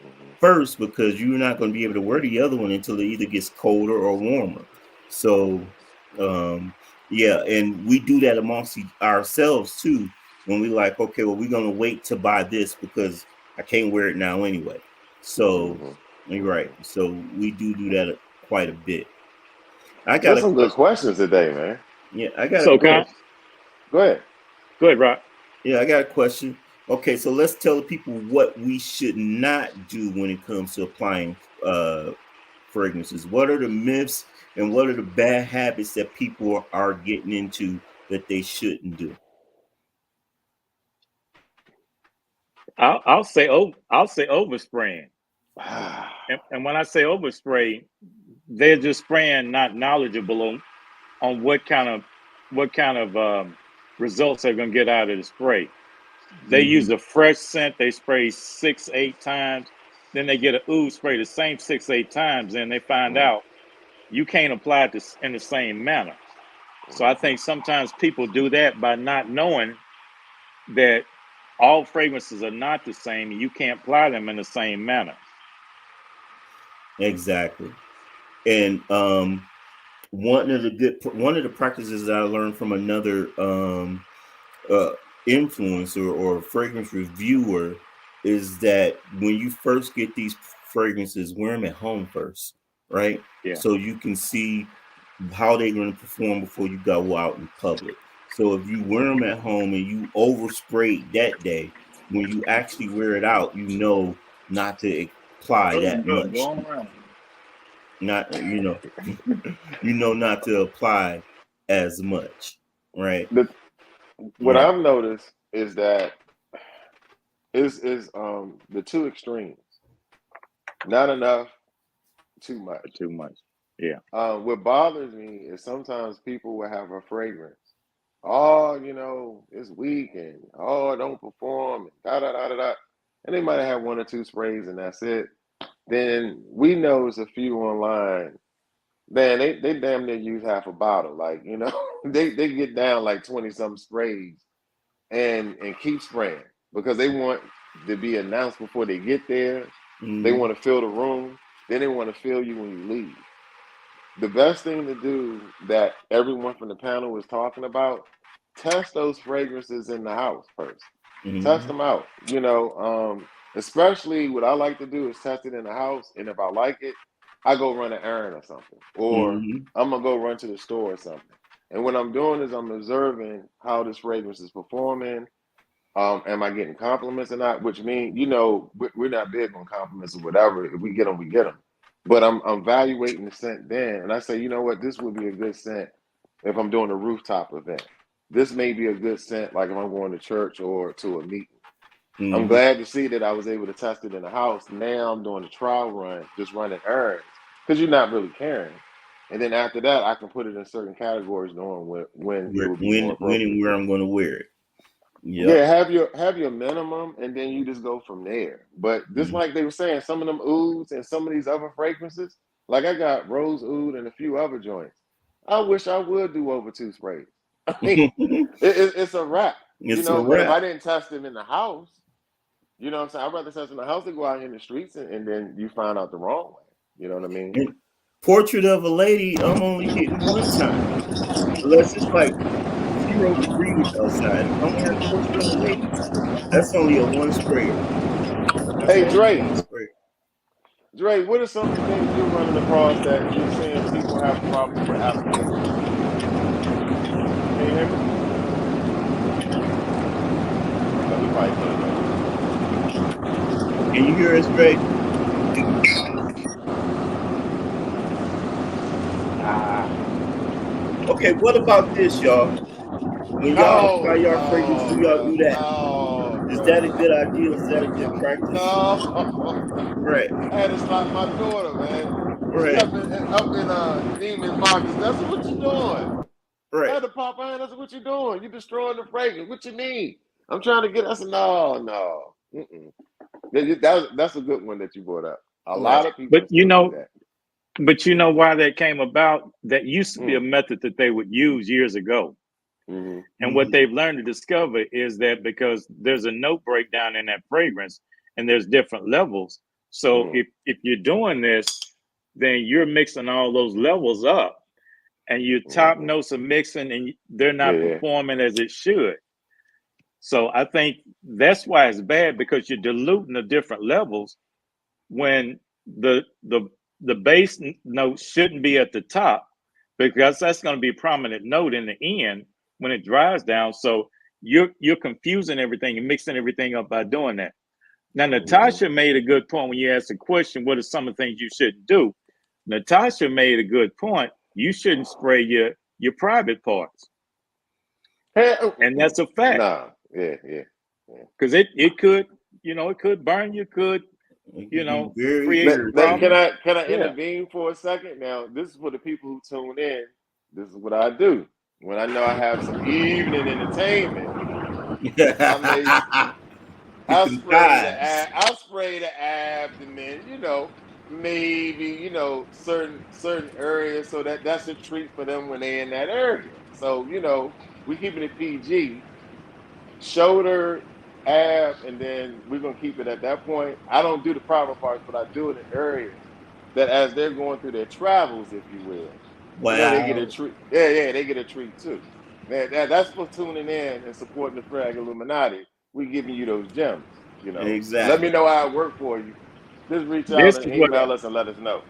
S1: Mhm.
S4: first, because you're not going to be able to wear the other one until it either gets colder or warmer. So, yeah, and we do that amongst ourselves too. When we like, okay, well, we're going to wait to buy this because I can't wear it now anyway. So,
S1: Mhm.
S4: you're right.
S1: Mhm.
S4: So we do that quite a bit. I got
S1: There's
S4: a
S1: some good
S4: question.
S1: questions today, man.
S4: Yeah, I got a
S5: So
S1: Go
S5: can
S1: ahead. Go ahead.
S5: go ahead, Rock.
S4: Yeah, I got a question. Okay, so let's tell the people what we should not do when it comes to applying fragrances. What are the myths and what are the bad habits that people are getting into that they shouldn't do?
S5: I'll say overspraying. And when I say overspray, they're just spraying not knowledgeable on what kind of results they're going to get out of the spray. They use a fresh scent. They spray 6-8 times. Then they get an ooze spray the same 6-8 times. And they find out you can't apply it in the same manner. So I think sometimes people do that by not knowing that all fragrances are not the same. And you can't apply them in the same manner.
S4: Exactly. And one of the practices that I learned from another influencer or fragrance reviewer is that when you first get these fragrances, wear them at home first, right?
S5: Yeah.
S4: So you can see how they're going to perform before you go out in public. So if you wear them at home and you overspray that day, when you actually wear it out, you know not to apply that much. Not you know not to apply as much, right?
S1: What I've noticed is that is the two extremes. Not enough, too much.
S5: Too much. Yeah.
S1: What bothers me is sometimes people will have a fragrance. Oh, it's weak and it don't perform and da da da da da. And they might have 1 or 2 sprays and that's it. Then we know it's a few online. Man, they damn near use half a bottle. Like, they get down like 20-something sprays and keep spraying because they want to be announced before they get there. They want to fill the room. Then they want to fill you when you leave. The best thing to do that everyone from the panel was talking about, test those fragrances in the house first. Test them out. Especially what I like to do is test it in the house. And if I like it, I go run an errand or something. Or I'm going to go run to the store or something. And what I'm doing is I'm observing how this fragrance is performing. Am I getting compliments or not? Which means, we're not big on compliments or whatever. If we get them, we get them. But I'm evaluating the scent then. And I say, you know what? This would be a good scent if I'm doing a rooftop event. This may be a good scent like if I'm going to church or to a meeting. I'm glad to see that I was able to test it in the house. Now I'm doing a trial run, just running errands because you're not really caring. And then after that, I can put it in certain categories knowing when it would be more appropriate.
S4: When and where I'm going to wear it. Yep.
S1: Yeah, have your minimum, and then you just go from there. But just like they were saying, some of them ouds and some of these other fragrances, like I got rose oud and a few other joints. I wish I would do over 2 sprays. I mean, it's a wrap. But if I didn't test them in the house, you know what I'm saying? I'd rather test in the house than go out in the streets and then you find out the wrong way. You know what I mean?
S4: And Portrait of a Lady, I'm only hitting 1 time. Unless it's like 0 degrees outside. If I'm wearing Portrait of a Lady, that's only a 1 sprayer.
S1: Hey, Dre, what are some of the things you're running across that you're seeing people have problems with application? Can you hear me? No, he probably can't hear me.
S4: Can you hear us, Dre? Okay, what about this, y'all? When y'all apply y'all fragrance, do y'all do that? Is that a good idea? Is that a good practice?
S1: No.
S4: Right.
S1: I had to stop my daughter, man.
S4: Right.
S1: She up in Neiman Marcus. That's what you doing.
S4: Right.
S1: I had to pop her in. That's what you doing. You destroying the fragrance. What you need? I'm trying to get us. No. That's a good one that you brought up. A lot of people.
S5: But you know why that came about? That used to be a method that they would use years ago. And what they've learned to discover is that because there's a note breakdown in that fragrance and there's different levels. So if you're doing this, then you're mixing all those levels up and your top notes are mixing and they're not performing as it should. So I think that's why it's bad, because you're diluting the different levels when the base note shouldn't be at the top, because that's going to be a prominent note in the end when it dries down. So you're confusing everything and mixing everything up by doing that. Now, Natasha made a good point when you asked the question, what are some of the things you shouldn't do? Natasha made a good point. You shouldn't spray your private parts. And that's a fact.
S1: Nah, yeah.
S5: Because it could, it could burn you, could
S4: It
S5: you
S4: can be
S5: know,
S4: very
S5: create
S1: Can
S4: irritating.
S5: problems.
S1: I
S5: Yeah.
S1: intervene for a second? Now, this is for the people who tune in. This is what I do. When I know I have some evening entertainment, I may
S4: Get them thighs.
S1: I spray the abdomen, maybe, certain areas so that's a treat for them when they're in that area. So, we keeping it PG, shoulder, ab, and then we're gonna keep it at that point. I don't do the private parts, but I do it in areas that as they're going through their travels, if you will, they get a
S4: Wow.
S1: treat. Yeah, they get a treat too. That's for tuning in and supporting the Frag Illuminati. We giving you those gems. Let me
S4: Exactly.
S1: know how it worked for you. Just reach out
S5: This
S1: and
S5: is what
S1: email us and let us know.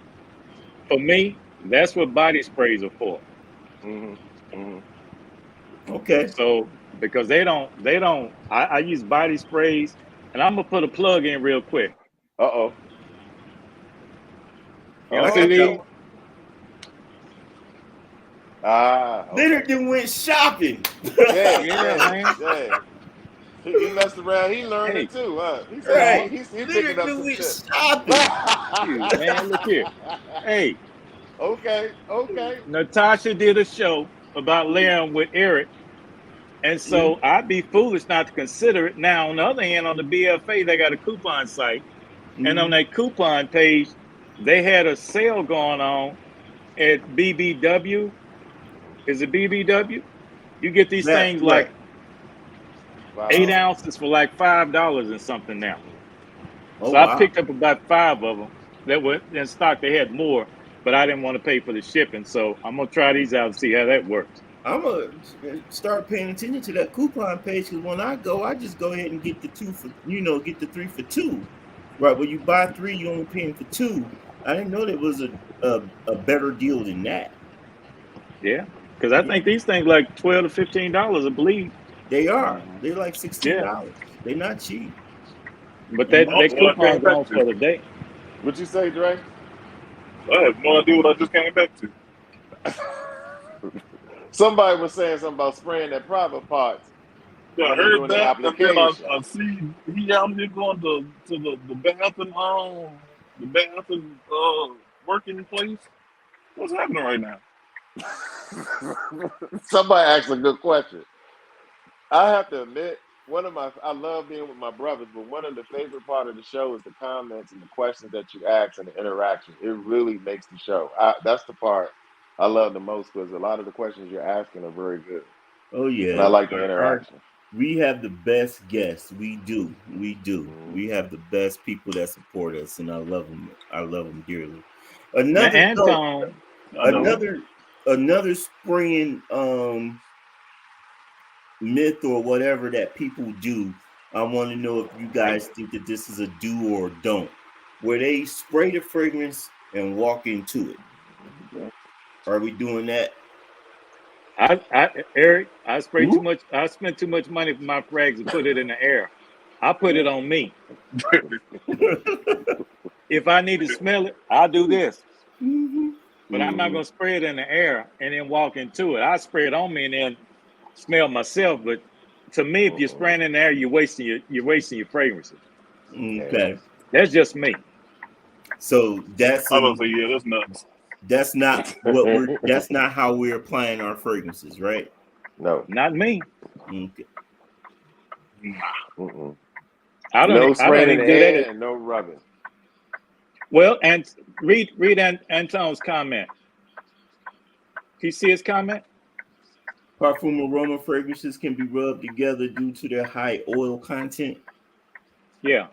S5: for me, that's what body sprays are for.
S1: Hmm. Hmm.
S4: Okay.
S5: So because I use body sprays, and I'm gonna put a plug in real quick.
S1: Uh-oh.
S5: Y'all see
S4: Watch
S5: these?
S1: Uh-oh.
S4: out.
S1: Ah, okay.
S4: Leonard then went shopping.
S1: Yeah,
S5: Yeah,
S1: yeah,
S5: man.
S1: yeah. He messed around. He learned
S5: Hey,
S1: it too, huh? He said
S5: no,
S4: Right.
S1: he picking
S4: Leonard
S1: up
S4: then
S1: some
S4: went
S1: tips.
S4: shopping.
S5: shoot, man, look here. Hey,
S1: Okay, okay.
S5: Natasha did a show about layering with Eric, and
S4: Mhm.
S5: so I'd be foolish not to consider it. Now, on the other hand, on the BFA, they got a coupon site, and on
S4: Mhm.
S5: that coupon page, they had a sale going on at BBW. Is it BBW? You get these
S4: That
S5: things like
S4: right.
S5: 8
S1: $5.
S5: ounces for like $5 and something now.
S4: Oh
S5: So I
S4: wow.
S5: picked up about 5 of them that were in stock. They had more, but I didn't want to pay for the shipping. So I'm gonna try these out and see how that works.
S4: I'm gonna start paying attention to that coupon page because when I go, I just go ahead and get the get the 3 for 2. Right, when you buy 3, you only paying for 2. I didn't know there was a better deal than that.
S5: Yeah, because I
S4: Yeah,
S5: think these things like $12 to $15, I believe.
S4: they are.
S1: Mhm.
S4: They're like $16.
S5: Yeah,
S4: They're not cheap.
S5: but
S4: And
S5: that
S4: like,
S5: that
S3: What I came
S5: coupon's
S3: back
S5: on
S3: to.
S5: for the day.
S1: What you say, Dre?
S3: I have no idea what I just came back to.
S1: Somebody was saying something about spraying their private parts
S3: Yeah, I
S1: when they're
S3: heard
S1: doing the
S3: that, and then I,
S1: application.
S3: I see he out here going to the bath and working place. What's happening right now?
S1: Somebody asked a good question. I have to admit, I love being with my brothers, but one of the favorite part of the show is the comments and the questions that you ask and the interaction. It really makes the show. That's the part I love the most because a lot of the questions you're asking are very good,
S4: oh
S1: and I
S4: yeah,
S1: like the
S4: our
S1: interaction.
S4: we have the best guests. We do. We do.
S1: Mhm.
S4: We have the best people that support us, and I love them. I love them dearly.
S5: Now,
S4: Another thought.
S5: Anton,
S3: I know.
S1: Mhm.
S4: Another spraying myth or whatever that people do. I want to know if you guys think that this is a do or don't, where they spray the fragrance and walk into it. Are we doing that?
S5: Eric, I spray too
S4: Ooh.
S5: much. I spent too much money for my frags and put it in the air. I put it on me. If I need to smell it, I'll do this.
S4: Mhm.
S5: But I'm not
S1: Mhm.
S5: gonna spray it in the air and then walk into it. I spray it on me and then smell myself. But to me, if you're
S1: Mhm.
S5: spraying in the air, you're wasting your fragrances.
S1: Yeah.
S4: Okay,
S5: That's just me.
S4: so
S3: I was say, yeah, that's nuts.
S4: that's not how we're applying our fragrances, right?
S1: No.
S5: Not me.
S4: Okay.
S1: Mm-mm.
S5: I don't.
S1: No
S5: I don't
S1: spraying in
S5: even
S1: the
S5: do that.
S1: air and no rubbing.
S5: Well, and read Anton's comment. Do you see his comment?
S4: Parfum aroma fragrances can be rubbed together due to their high oil content.
S5: Yeah.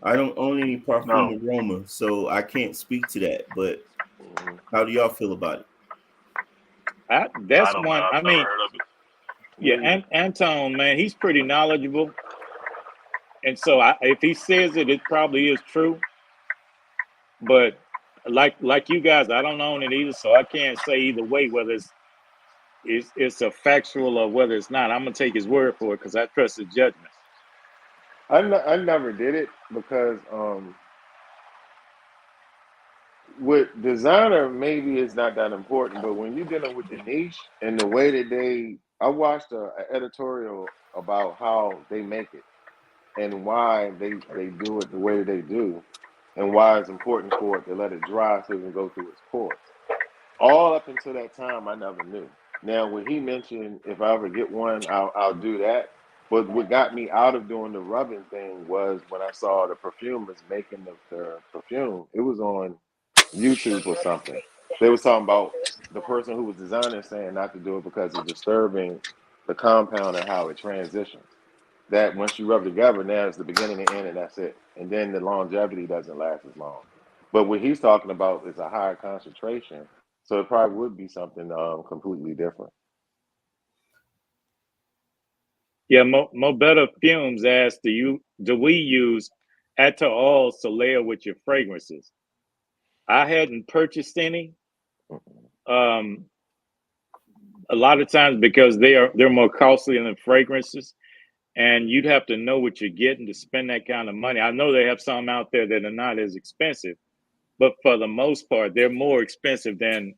S4: I don't own any parfum
S3: No,
S4: aroma, so I can't speak to that. But
S1: Mhm.
S4: how do y'all feel about it?
S3: I
S5: That's
S3: don't know.
S5: one. I
S3: I've never
S5: mean,
S3: heard of it.
S5: yeah,
S1: Me either.
S5: Anton, man, he's pretty knowledgeable, and so if he says it, it probably is true. But like you guys, I don't own it either, so I can't say either way whether it's a factual or whether it's not. I'm gonna take his word for it because I trust his judgment.
S1: I never did it because with designer maybe it's not that important, but when you're dealing with the niche and the way that I watched a editorial about how they make it and why they do it the way they do. and why it's important for it to let it dry so it can go through its pores. All up until that time, I never knew. Now, when he mentioned if I ever get one, I'll do that. But what got me out of doing the rubbing thing was when I saw the perfumers making the perfume. It was on YouTube or something. They was talking about the person who was designing saying not to do it because it's disturbing the compound and how it transitions. That once you rub together, now it's the beginning and end, and that's it. And then the longevity doesn't last as long. But what he's talking about is a higher concentration, so it probably would be something completely different.
S5: Yeah, Mo Better Fumes asked, do we use alcohols to layer with your fragrances? I hadn't purchased any. Um, a lot of times because they're more costly than fragrances, and you'd have to know what you're getting to spend that kind of money. I know they have some out there that are not as expensive, but for the most part, they're more expensive than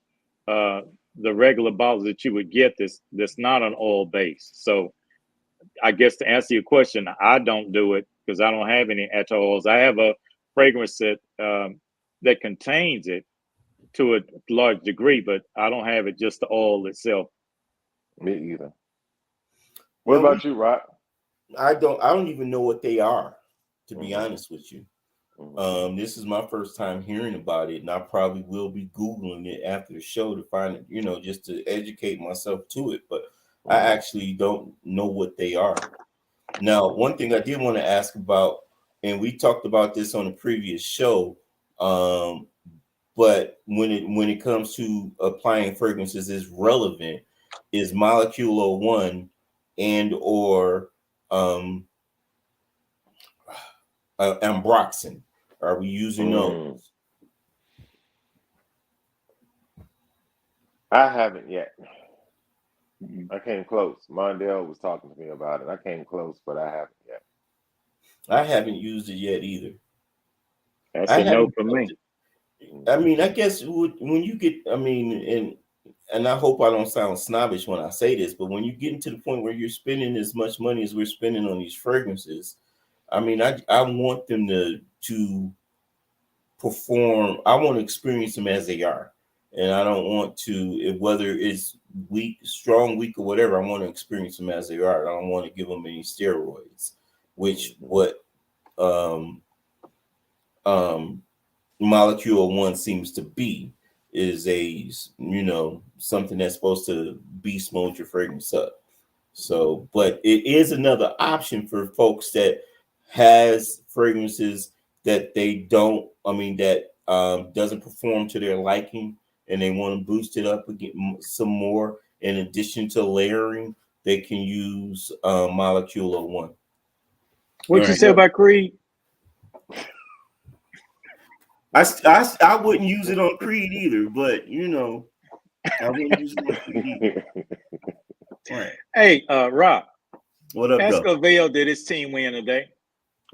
S5: the regular bottles that you would get that's not an oil base. So I guess to answer your question, I don't do it because I don't have any alcohols. I have a fragrance that contains it to a large degree, but I don't have it just the oil itself.
S1: Me either. What
S4: Well,
S1: about you, Rock?
S4: I don't even know what they are, to be
S1: Mm-hmm.
S4: honest with you.
S1: Mm-hmm.
S4: This is my first time hearing about it, and I probably will be Googling it after the show to find it, just to educate myself to it. But I
S1: Mm-hmm.
S4: actually don't know what they are. Now, one thing I did want to ask about, and we talked about this on a previous show, but when it comes to applying fragrances is relevant, is molecular one and or ambroxan. Are we using those?
S1: I haven't yet.
S5: Mhm.
S1: I came close. Mondale was talking to me about it. I came close, but I haven't yet.
S4: I haven't used it yet either.
S5: That's
S4: I
S5: a no
S4: haven't.
S5: for me.
S4: I mean, I guess when you get, I mean, and I hope I don't sound snobbish when I say this, but when you get into the point where you're spending as much money as we're spending on these fragrances, I mean, I want them to perform. I want to experience them as they are, and I don't want to, whether it's weak, strong, weak, or whatever. I want to experience them as they are. I don't want to give them any steroids, which what um um molecule one seems to be is a something that's supposed to beast mode your fragrance up. So, but it is another option for folks that has fragrances that they don't, I mean, that doesn't perform to their liking, and they want to boost it up and get some more. In addition to layering, they can use molecular one. All
S5: What you
S4: right.
S5: say about Creed?
S4: I wouldn't use it on Creed either, but I wouldn't use it on Creed either. Right.
S5: Hey, Rob,
S4: What up, though?
S5: Escovedo did his team win today.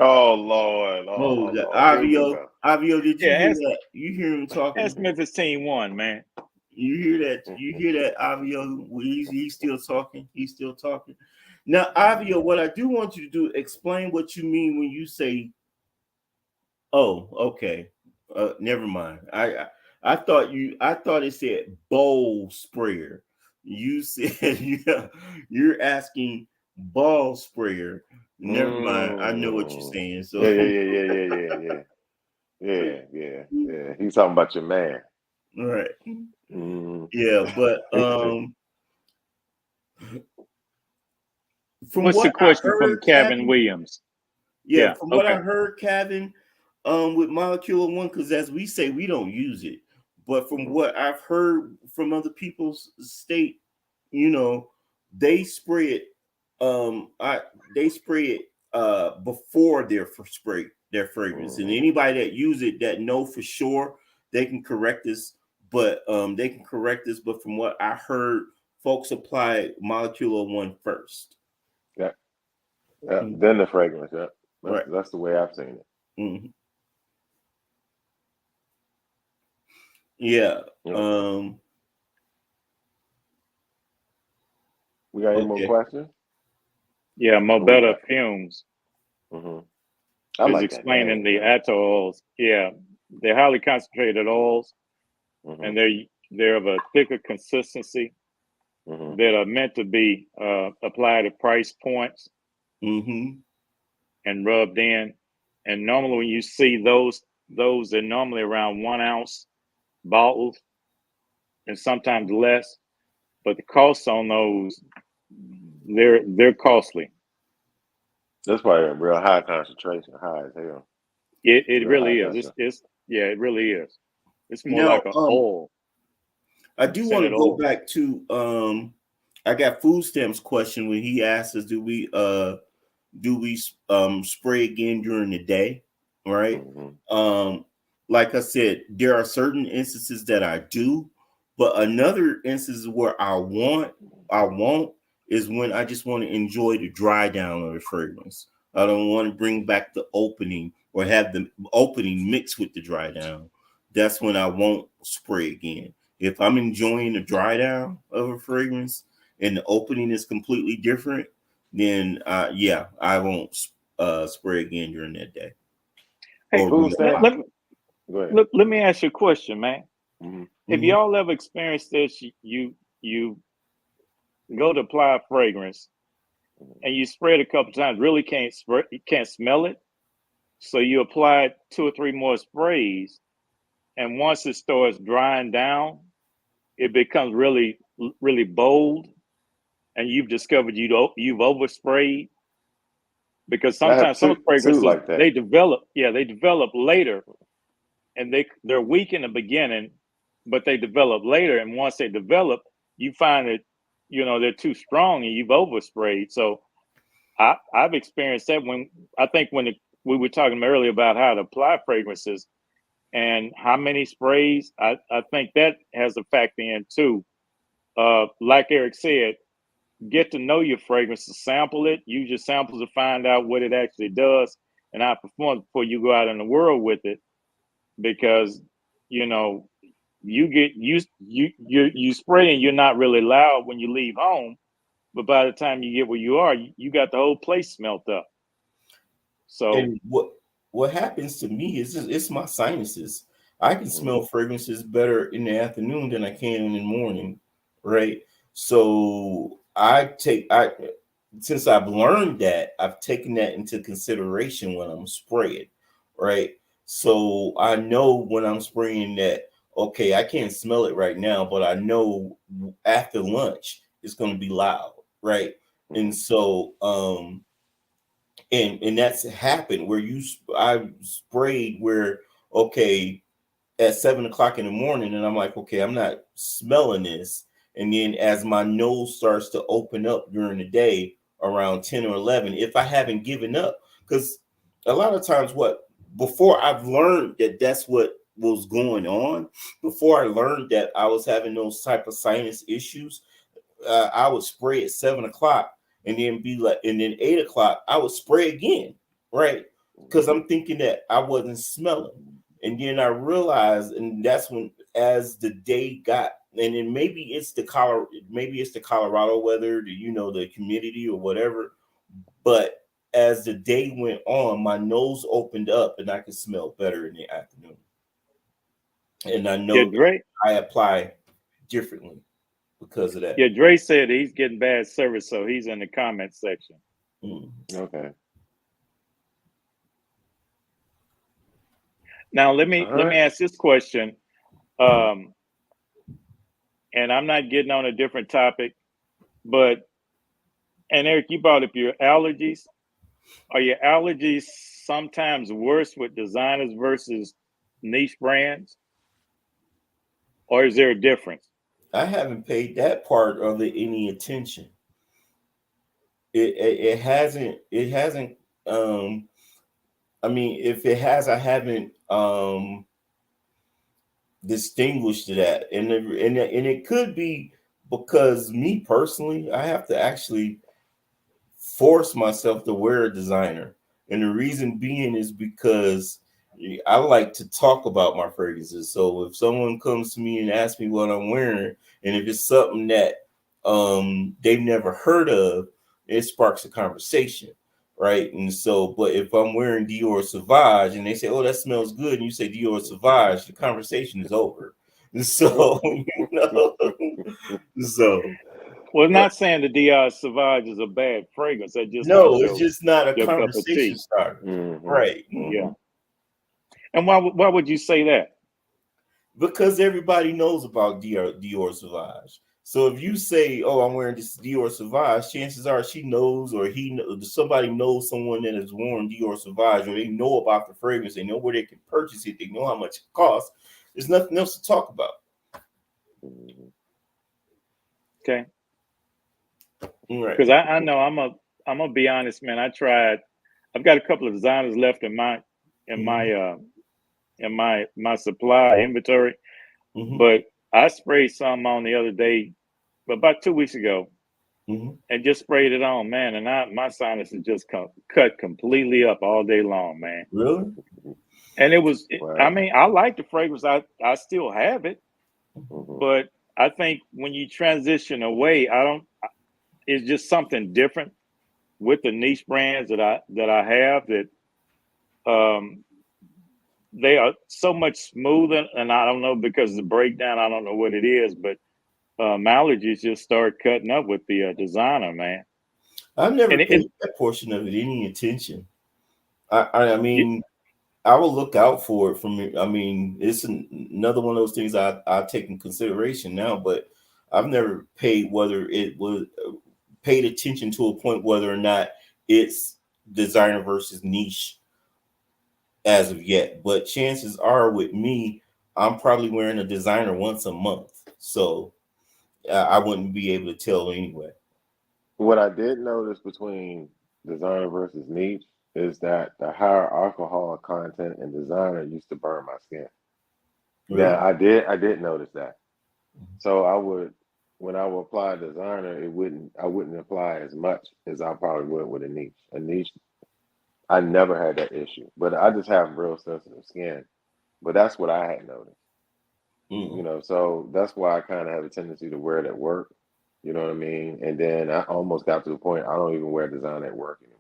S1: Oh Lord!
S4: Oh,
S1: Oh Lord! Here we
S4: Avio,
S1: go.
S4: Avio, did you
S5: Yeah,
S4: hear that? You hear him talking?
S5: Smith's team won, man.
S4: You hear that? You hear that, Avio? He's still talking. He's still talking. Now, Avio, what I do want you to do, explain what you mean when you say, "Oh, okay, never mind." I thought it said bowl sprayer. You said you're asking ball sprayer. Never mind. I know what you're saying. So
S1: Yeah. He's talking about your man.
S4: right.
S1: Mm.
S4: Yeah, but from
S5: What's the
S4: what I
S5: question from
S4: heard,
S5: Kevin
S4: Kevin,
S5: Williams?
S4: yeah,
S5: Yeah,
S4: from what I
S5: okay.
S4: heard, Kevin, with molecular one, because as we say, we don't use it. But from what I've heard from other people's state, they spray it. They spray it before their fragrance, and anybody that use it that know for sure they can correct this. But But from what I heard, folks apply molecular one first.
S1: Yeah.
S4: Mhm.
S1: Then the fragrance. Yeah.
S4: Right.
S1: That's the way I've seen it.
S4: Mm-hmm. Yeah.
S1: Yeah. We got any more
S4: Okay.
S1: questions?
S5: Yeah, Mo
S1: What we
S5: Better
S1: got?
S5: Fumes.
S1: Mm-hmm. I
S5: is
S1: like that
S5: explaining
S1: name,
S5: the
S1: man.
S5: atto oils. Yeah, they're highly concentrated oils,
S1: Hmm.
S5: and they're of a thicker consistency
S1: Hmm.
S5: that are meant to be applied at price points
S4: Mm-hmm.
S5: and rubbed in. And normally, when you see those are normally around 1 ounce bottles, and sometimes less. But the costs on those, they're costly.
S1: That's probably a real high concentration, high as hell.
S5: It
S1: Real high
S5: really is.
S1: concentration.
S5: It's yeah, it really is. It's more
S4: Now,
S5: like an oil,
S4: I do want
S5: scented
S4: to go
S5: oil.
S4: back to I got food stamps question when he asked us, do we spray again during the day, right?
S1: Hmm.
S4: um like I said, there are certain instances that I do, but another instance where I won't is when I just want to enjoy the dry down of the fragrance. I don't want to bring back the opening or have the opening mixed with the dry down. That's when I won't spray again. If I'm enjoying the dry down of a fragrance and the opening is completely different, then yeah, I won't spray again during that day
S5: Hey,
S4: or
S1: Food
S5: let,
S1: stamps.
S4: reapply.
S5: let,
S1: Go ahead.
S5: let me ask you a question, man.
S1: Hmm.
S5: Have
S4: Hmm.
S5: y'all ever experienced this? You go to apply a fragrance and you spray it a couple times, really can't spray, you can't smell it. So you apply 2 or 3 more sprays, and once it starts drying down, it becomes really bold, and you've discovered you've oversprayed because
S1: I have
S5: sometimes some
S1: two
S5: fragrances
S1: like that.
S5: they develop later, and they're weak in the beginning, but they develop later, and once they develop, you find that they're too strong and you've oversprayed. So I've experienced that when I think when we were talking earlier about how to apply fragrances and how many sprays. I think that has a factor in too. Like Eric said, get to know your fragrances, sample it, use your samples to find out what it actually does and how it performs before you go out in the world with it. Because you know you get you spray and you're not really loud when you leave home, but by the time you get where you are, you got the whole place smelt up. So
S4: And what happens to me is it's my sinuses. I can
S1: Hmm.
S4: smell fragrances better in the afternoon than I can in the morning, right? So I since I've learned that, I've taken that into consideration when I'm spraying, right? So I know when I'm spraying that, okay, I can't smell it right now, but I know after lunch it's going to be loud, right?
S1: Hmm.
S4: And so and that's happened where I sprayed where, okay, at 7 o'clock in the morning, and I'm like, okay, I'm not smelling this. And then as my nose starts to open up during the day around 10 or 11, if I haven't given up, because a lot of times before I've learned that that's what was going on, before I learned that I was having those type of sinus issues, I would spray at 7 o'clock and then be like, and then 8 o'clock, I would spray again, right? Because
S1: Hmm.
S4: I'm thinking that I wasn't smelling. And then I realized, and that's when, as the day got, and then maybe it's the Colorado weather, the humidity or whatever. But as the day went on, my nose opened up and I could smell better in the afternoon. And I
S5: yeah,
S4: know that
S5: Dre,
S4: I apply differently because of that.
S5: yeah, Dre said he's getting bad service, so he's in the comment section.
S4: Mm.
S1: Okay.
S5: Now
S1: All
S5: let me
S1: right.
S5: ask this question. Um, and I'm not getting on a different topic, but and Eric, you brought up your allergies. Are your allergies sometimes worse with designers versus niche brands, or is there a difference?
S4: I haven't paid that part of it any attention. It hasn't. Um, I mean, if it has, I haven't distinguished that, and it could be because me personally, I have to actually force myself to wear a designer. And the reason being is because I like to talk about my fragrances. So if someone comes to me and asks me what I'm wearing, and if it's something that they've never heard of, it sparks a conversation, right? And so, but if I'm wearing Dior Sauvage and they say, "Oh, that smells good," and you say Dior Sauvage, the conversation is over. So, so
S5: Well, not saying the Dior Sauvage is a bad fragrance. That's just not
S4: no, it's just not a
S5: your cup of
S4: conversation
S5: tea.
S4: starter,
S1: Mm-hmm.
S4: right?
S5: Yeah. And why would you say that?
S4: Because everybody knows about Dior Sauvage. So if you say, "Oh, I'm wearing this Dior Sauvage," chances are she knows, or somebody knows someone that has worn Dior Sauvage, or they know about the fragrance. They know where they can purchase it. They know how much it costs. There's nothing else to talk about.
S5: Okay.
S4: Right.
S5: Because I know I'm gonna be honest, man. I've got a couple of designers left in my supply inventory, but I sprayed some on the other day, about 2 weeks ago, and just sprayed it on, man. And my sinuses just cut completely up all day long, man.
S4: Really?
S5: And it was,
S1: Wow.
S5: I mean, I like the fragrance. I still have it,
S1: Mm-hmm.
S5: but I think when you transition away, it's just something different with the niche brands that I have that they are so much smoother. And I don't know, because of the breakdown, I don't know what it is, but my allergies just start cutting up with the designer, man.
S4: I've never
S5: And
S4: paid that portion of it any attention. I mean, I will look out for it from me. I mean, it's another one of those things I take in consideration now, but I've never paid paid attention to a point whether or not it's designer versus niche as of yet. But chances are with me, I'm probably wearing a designer once a month, so I wouldn't be able to tell anyway.
S1: What I did notice between designer versus niche is that the higher alcohol content in designer used to burn my skin.
S4: Really?
S1: Yeah, I did notice that. So when I would apply designer, I wouldn't apply as much as I probably would with a niche. A niche, I never had that issue, but I just have real sensitive skin. But that's what I had noticed. You know, so that's why I kind of have a tendency to wear it at work. You know what I mean? And then I almost got to the point I don't even wear design at work anymore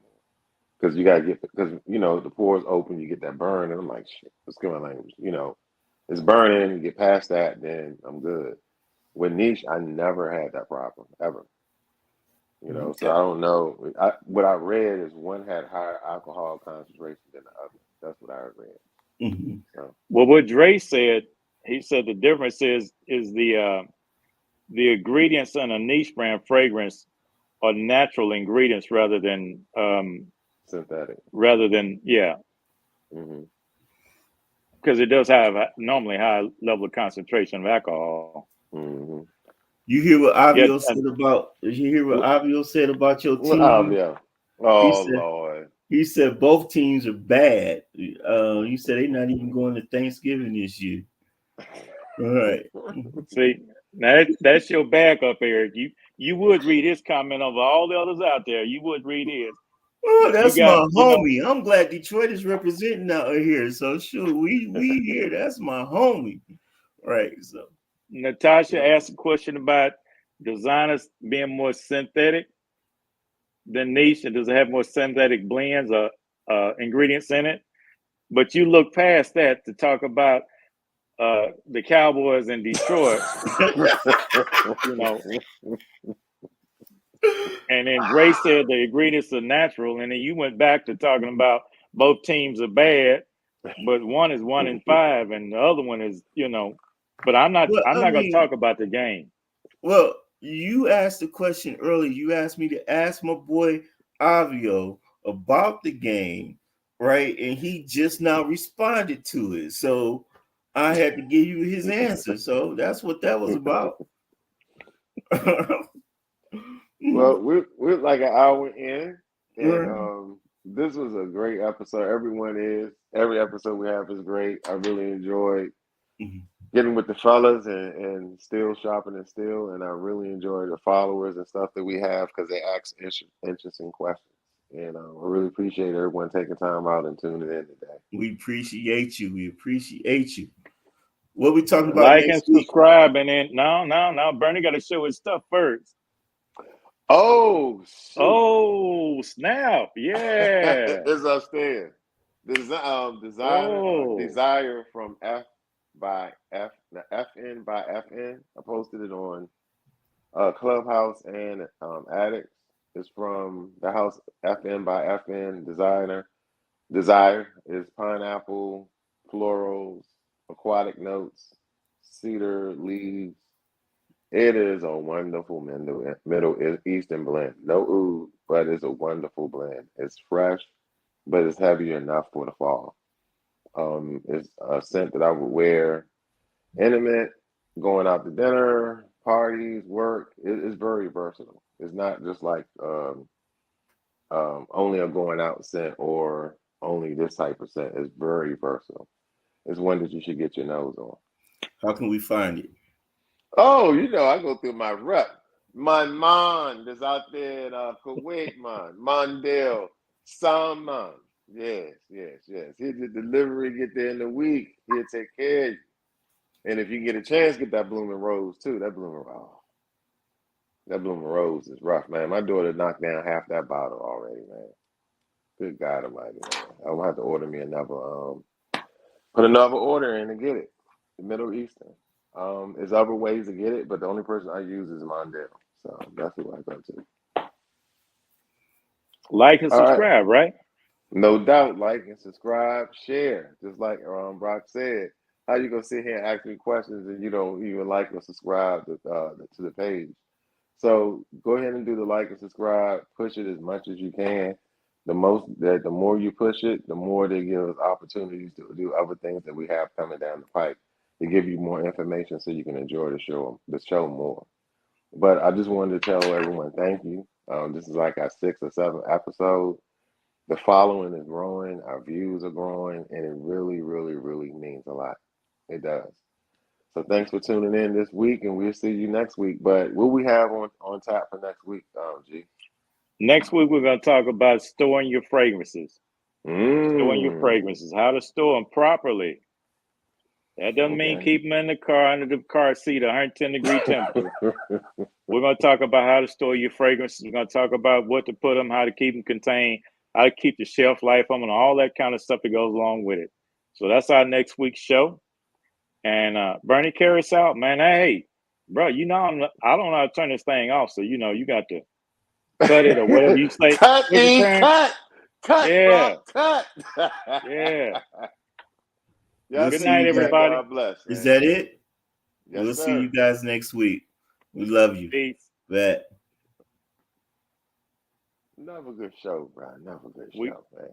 S1: because you got to get, because the pores open, you get that burn, and I'm like, shit, what's going on? It's burning. You get past that, then I'm good. With niche, I never had that problem ever. So I don't know. What I read is one had higher alcohol concentration than the other. That's what I read. So.
S5: Well, what Dre said, he said the difference is the ingredients in a niche brand fragrance are natural ingredients rather than
S1: Synthetic.
S5: Yeah. Because it does have normally high level of concentration of alcohol.
S4: You hear what Avio said about? Did you hear what Avio said about your team?
S1: Avio. Oh Lord.
S4: He said both teams are bad. You said they're not even going to Thanksgiving this year. All right.
S5: See, that's your backup, Eric. You would read his comment over all the others out there. You would read his.
S4: Oh, that's my homie. I'm glad Detroit is representing out here. So sure, we here. That's my homie. Right. So
S5: Natasha asked a question about designers being more synthetic than niche, and does it have more synthetic blends or ingredients in it? But you look past that to talk about the Cowboys in Detroit, And then Dre said the ingredients are natural, and then you went back to talking about both teams are bad, but one is 1-5, and the other one is, But I'm not. I'm not going to talk about the game.
S4: Well, you asked the question earlier. You asked me to ask my boy Avio about the game, right? And he just now responded to it. So I had to give you his answer. So that's what that was about.
S1: Well, we're like an hour in, and this was a great episode. Every episode we have is great. I really enjoyed getting with the fellas and still shopping and still, and I really enjoy the followers and stuff that we have because they ask interesting questions. And I really appreciate everyone taking time out and tuning in today.
S4: We appreciate you. We appreciate you. What we talking about
S5: like
S4: next
S5: and
S4: week?
S5: Subscribe, and then no, Bernie got to show his stuff first.
S1: Oh shoot!
S5: Oh, snap. Yeah.
S1: It's upstairs. Designer
S5: Oh.
S1: Desire from F by F, the FN by FN. I posted it on Clubhouse and Addicts. It's from the house FN by FN. Designer Desire is pineapple, florals, aquatic notes, cedar leaves. It is a wonderful Middle Eastern blend. No oud, but it's a wonderful blend. It's fresh, but it's heavy enough for the fall. It's a scent that I would wear intimate, going out to dinner, parties, work. It's very versatile. It's not just like only a going out scent or only this type of scent. It's very versatile. It's one that you should get your nose on.
S4: How can we find it?
S1: Oh, I go through my rep. My man is out there in Kuwait, man. Mondale, Salman. Yes, yes, yes. Here's the delivery, get there in the week. He'll take care of you. And if you get a chance, get that blooming rose too. That blooming rose is rough, man. My daughter knocked down half that bottle already, man. Good God Almighty, man. I'm gonna have to order me another, put another order in to get it. The Middle Eastern. There's other ways to get it, but the only person I use is Mondale. So that's who I go to.
S5: Like and
S1: All right.
S5: subscribe, right?
S1: No doubt. Like and subscribe, share. Just like Brock said. How you gonna sit here and ask me questions and you don't even like or subscribe to the page? So go ahead and do the like and subscribe. Push it as much as you can. The more you push it, the more they give us opportunities to do other things that we have coming down the pipe to give you more information so you can enjoy the show more. But I just wanted to tell everyone thank you. This is like our 6th or 7th episode. The following is growing, our views are growing, and it really, really, really means a lot. It does. So thanks for tuning in this week, and we'll see you next week. But what we have on tap for next week, G?
S5: Next week, we're going to talk about storing your fragrances. Storing your
S1: Mm.
S5: fragrances, how to store them properly. That doesn't mean
S1: Okay.
S5: keep them in the car under the car seat, 110-degree temperature. We're going to talk about how to store your fragrances. We're going to talk about what to put them, how to keep them contained, how to keep the shelf life on them, and all that kind of stuff that goes along with it. So that's our next week's show. And Bernie, carry us out, man. Hey, bro, I don't know how to turn this thing off, so you got to cut it or whatever you say.
S1: Cut,
S5: Yeah.
S1: bro, cut.
S5: Yeah.
S1: Y'all
S5: Good
S1: see
S5: night,
S1: you, man.
S5: everybody.
S1: God bless.
S4: Is
S1: Man.
S4: that it?
S1: Yes,
S4: we'll
S1: sir.
S4: see you guys next week. We love you.
S5: Peace.
S4: Bet.
S1: Another good show, bro. Another good show, man.